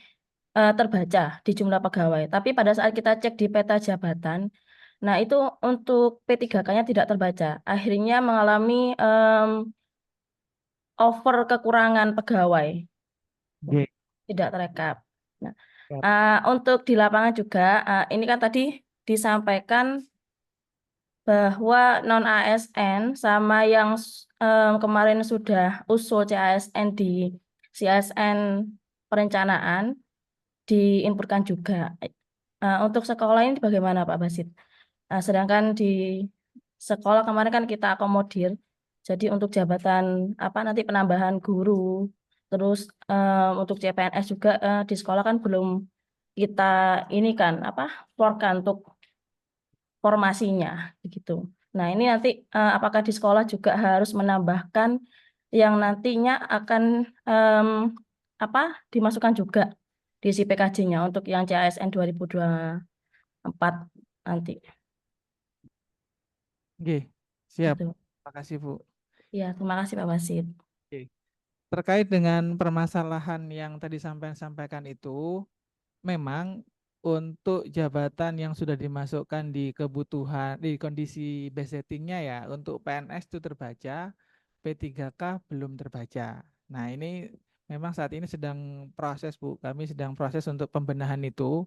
terbaca di jumlah pegawai. Tapi pada saat kita cek di peta jabatan, nah itu untuk P3K-nya tidak terbaca. Akhirnya mengalami over kekurangan pegawai. Oke. Tidak terekap. Nah, Siap. untuk di lapangan juga, ini kan tadi disampaikan bahwa non ASN sama yang kemarin sudah usul CASN di CASN perencanaan diinputkan juga. Untuk sekolah ini bagaimana Pak Basit? Sedangkan di sekolah kemarin kan kita akomodir, jadi untuk jabatan apa nanti penambahan guru, terus untuk CPNS juga di sekolah kan belum kita ini kan apa keluarkan untuk formasinya gitu. Nah ini nanti apakah di sekolah juga harus menambahkan yang nantinya akan apa dimasukkan juga di isi PKJ-nya untuk yang CASN 2024 nanti. Oke, siap. Gitu. Terima kasih, Bu. Ya, terima kasih Pak Basit. Oke. Terkait dengan permasalahan yang tadi sampaikan itu, memang untuk jabatan yang sudah dimasukkan di kebutuhan, di kondisi base settingnya ya, untuk PNS itu terbaca, P3K belum terbaca. Nah ini memang saat ini sedang proses Bu, kami sedang proses untuk pembenahan itu,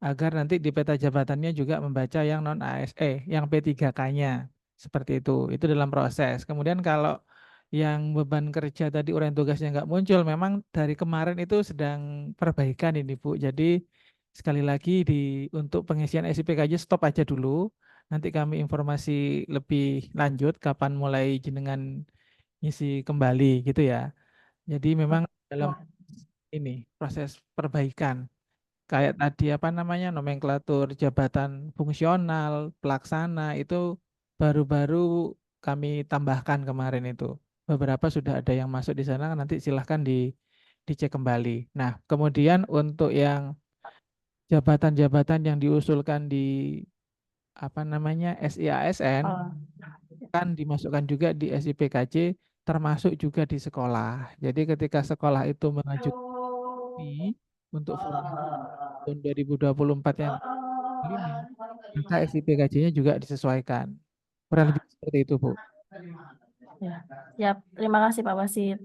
agar nanti di peta jabatannya juga membaca yang non ASE, yang P3K-nya. Seperti itu dalam proses. Kemudian kalau yang beban kerja tadi uraian tugasnya nggak muncul, memang dari kemarin itu sedang perbaikan ini Bu. Jadi sekali lagi untuk pengisian SIPKJ stop aja dulu. Nanti kami informasi lebih lanjut kapan mulai jenengan ngisi kembali gitu ya. Jadi memang dalam ini proses perbaikan. Kayak tadi apa namanya nomenklatur jabatan fungsional, pelaksana itu baru-baru kami tambahkan kemarin itu. Beberapa sudah ada yang masuk di sana, nanti silahkan dicek kembali. Nah, kemudian untuk yang jabatan-jabatan yang diusulkan di SIASN kan dimasukkan juga di SIPKJ, termasuk juga di sekolah. Jadi ketika sekolah itu mengajukan ini untuk formulir tahun 2024 yang 5, maka SIPKJ-nya juga disesuaikan. Kurang lebih seperti itu, Bu. Ya, siap. Terima kasih Pak Wasit.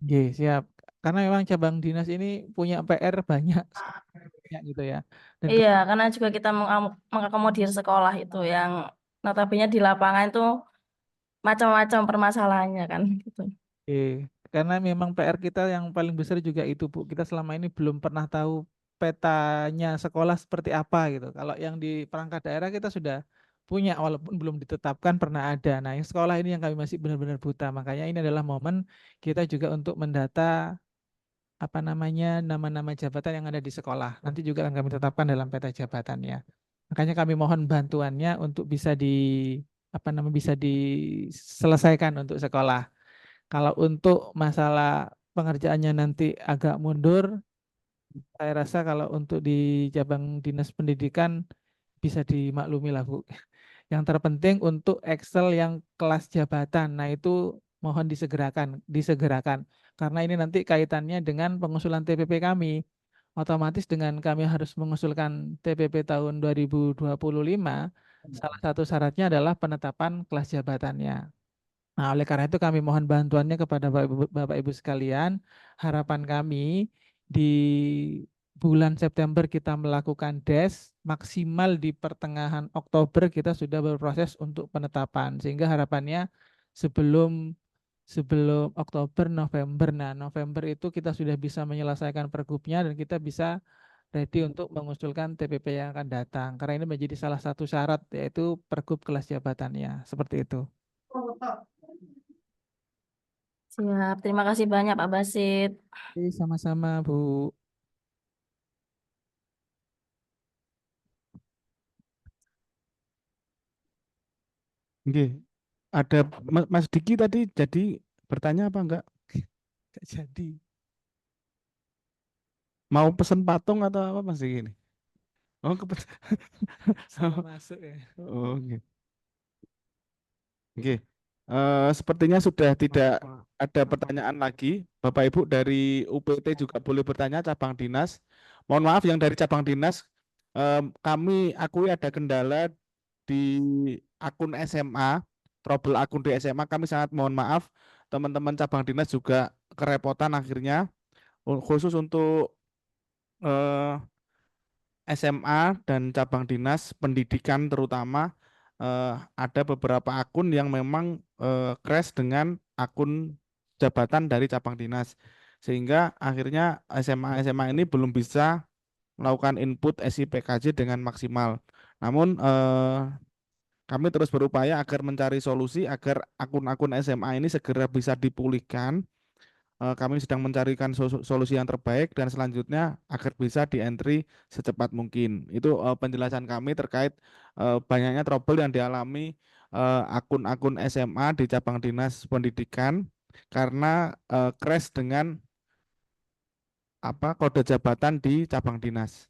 Oke, siap. Karena memang cabang dinas ini punya PR banyak gitu ya. Dan Iya, karena juga kita mengakomodir sekolah itu yang notabene di lapangan itu macam-macam permasalahannya kan gitu. karena memang PR kita yang paling besar juga itu, Bu. Kita selama ini belum pernah tahu petanya sekolah seperti apa gitu. Kalau yang di perangkat daerah kita sudah punya walaupun belum ditetapkan pernah ada. Nah, yang sekolah ini yang kami masih benar-benar buta. Makanya ini adalah momen kita juga untuk mendata nama-nama jabatan yang ada di sekolah. Nanti juga akan kami tetapkan dalam peta jabatannya. Makanya kami mohon bantuannya untuk bisa bisa diselesaikan untuk sekolah. Kalau untuk masalah pengerjaannya nanti agak mundur, saya rasa kalau untuk di cabang dinas pendidikan bisa dimaklumi lah, Bu. Yang terpenting untuk Excel yang kelas jabatan, nah itu mohon disegerakan. Karena ini nanti kaitannya dengan pengusulan TPP kami. Otomatis dengan kami harus mengusulkan TPP tahun 2025, salah satu syaratnya adalah penetapan kelas jabatannya. Nah, oleh karena itu kami mohon bantuannya kepada Bapak Ibu sekalian. Harapan kami di bulan September kita melakukan DES, maksimal di pertengahan Oktober kita sudah berproses untuk penetapan. Sehingga harapannya sebelum Oktober, November. Nah, November itu kita sudah bisa menyelesaikan pergubnya dan kita bisa ready untuk mengusulkan TPP yang akan datang. Karena ini menjadi salah satu syarat yaitu pergub kelas jabatannya. Seperti itu. Siap. Terima kasih banyak Pak Basit. Sama-sama, Bu. Oke. Ada Mas Diki tadi jadi bertanya apa enggak? Nggak jadi. Mau pesen patung atau apa Mas Diki ini? Oh, Salah masuk ya. Oh, oke. Oke. Sepertinya sudah tidak ada pertanyaan lagi. Bapak Ibu dari UPT juga boleh bertanya cabang dinas. Mohon maaf yang dari cabang dinas, kami akui ada kendala di akun SMA, trouble akun di SMA. Kami sangat mohon maaf. Teman-teman cabang dinas juga kerepotan akhirnya. Khusus untuk SMA dan cabang dinas pendidikan terutama ada beberapa akun yang memang crash dengan akun jabatan dari cabang dinas, sehingga akhirnya SMA ini belum bisa melakukan input SIPKJ dengan maksimal. Namun kami terus berupaya agar mencari solusi agar akun-akun SMA ini segera bisa dipulihkan. Kami sedang mencarikan solusi yang terbaik dan selanjutnya agar bisa di-entry secepat mungkin. Itu penjelasan kami terkait banyaknya trouble yang dialami akun-akun SMA di cabang dinas pendidikan karena crash dengan kode jabatan di cabang dinas.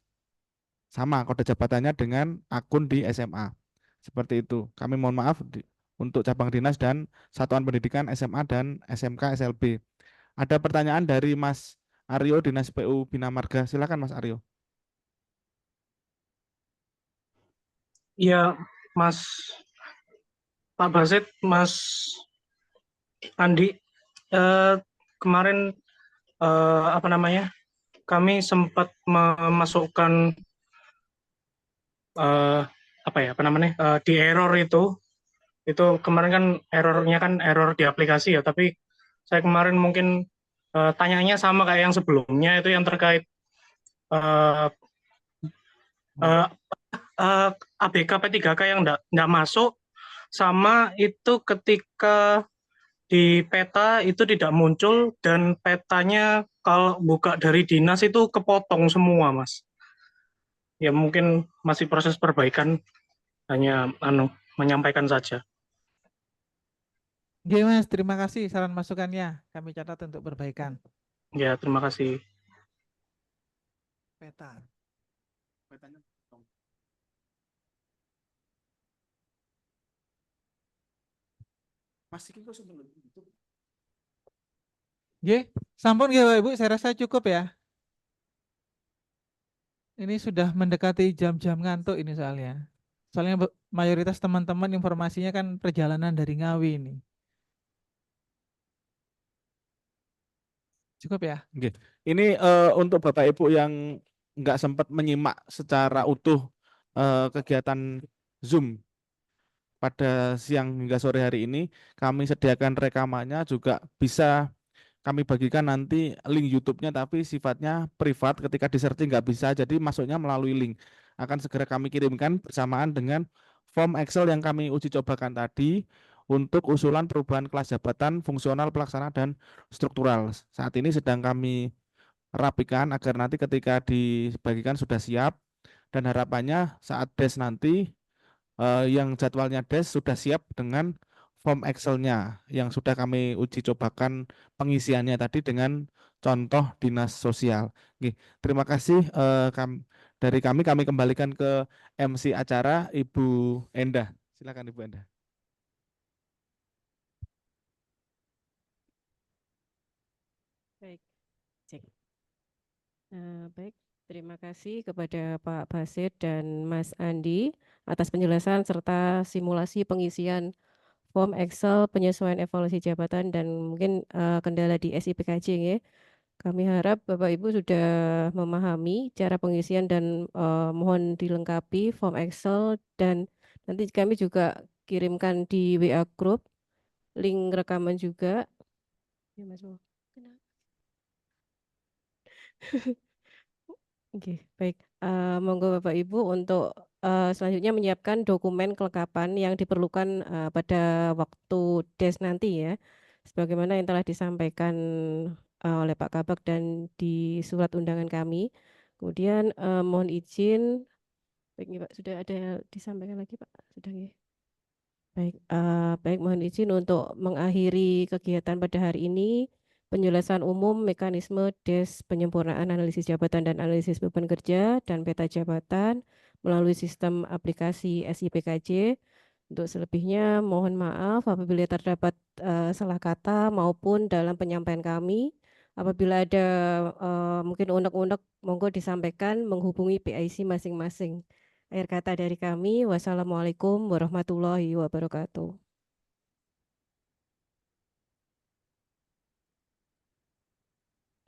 Sama kode jabatannya dengan akun di SMA. Seperti itu. Kami mohon maaf untuk cabang dinas dan satuan pendidikan SMA dan SMK SLB. Ada pertanyaan dari Mas Aryo, Dinas PU Bina Marga. Silakan Mas Aryo. Iya, Pak Basit, Mas Andi, kemarin kami sempat memasukkan di error itu kemarin kan errornya kan error di aplikasi ya, tapi saya kemarin mungkin tanyanya sama kayak yang sebelumnya itu yang terkait ABK P3K yang enggak masuk, sama itu ketika di peta itu tidak muncul dan petanya kalau buka dari dinas itu kepotong semua, Mas. Ya mungkin masih proses perbaikan, hanya menyampaikan saja. Oke Mas, terima kasih saran masukannya. Kami catat untuk perbaikan. Ya, terima kasih. Peta. Petanya dong. Mas iki kok sebelum itu. Nggih, sampun nggih Bapak Ibu, saya rasa cukup ya. Ini sudah mendekati jam-jam ngantuk ini soalnya. Soalnya mayoritas teman-teman informasinya kan perjalanan dari Ngawi ini. Cukup ya? Oke. Ini untuk Bapak Ibu yang nggak sempat menyimak secara utuh kegiatan Zoom pada siang hingga sore hari ini, kami sediakan rekamannya, juga bisa kami bagikan nanti link YouTube-nya, tapi sifatnya privat, ketika di searching nggak bisa, jadi masuknya melalui link. Akan segera kami kirimkan bersamaan dengan form Excel yang kami uji cobakan tadi untuk usulan perubahan kelas jabatan fungsional, pelaksana, dan struktural. Saat ini sedang kami rapikan agar nanti ketika dibagikan sudah siap, dan harapannya saat des nanti yang jadwalnya des sudah siap dengan form Excel-nya yang sudah kami uji cobakan pengisiannya tadi dengan contoh dinas sosial. Oke, terima kasih dari kami kembalikan ke MC acara Ibu Endah. Silakan Ibu Endah. Baik, cek. Baik, terima kasih kepada Pak Basit dan Mas Andi atas penjelasan serta simulasi pengisian form Excel penyesuaian evaluasi jabatan dan mungkin kendala di SIPKJ ya. Kami harap Bapak Ibu sudah memahami cara pengisian dan mohon dilengkapi form Excel, dan nanti kami juga kirimkan di WA Group link rekaman juga. Ya, Mas Mo. Oke, baik. Monggo Bapak Ibu untuk selanjutnya menyiapkan dokumen kelengkapan yang diperlukan pada waktu des nanti ya, sebagaimana yang telah disampaikan oleh Pak Kabak dan di surat undangan kami. Kemudian mohon izin, baik nih Pak, sudah ada disampaikan lagi Pak, sudah ya. Baik, baik, mohon izin untuk mengakhiri kegiatan pada hari ini. Penjelasan umum mekanisme des penyempurnaan analisis jabatan dan analisis beban kerja dan peta jabatan melalui sistem aplikasi SIPKJ. Untuk selebihnya mohon maaf apabila terdapat salah kata maupun dalam penyampaian kami. Apabila ada mungkin unek-unek, monggo disampaikan menghubungi PIC masing-masing. Akhir kata dari kami, wassalamualaikum warahmatullahi wabarakatuh.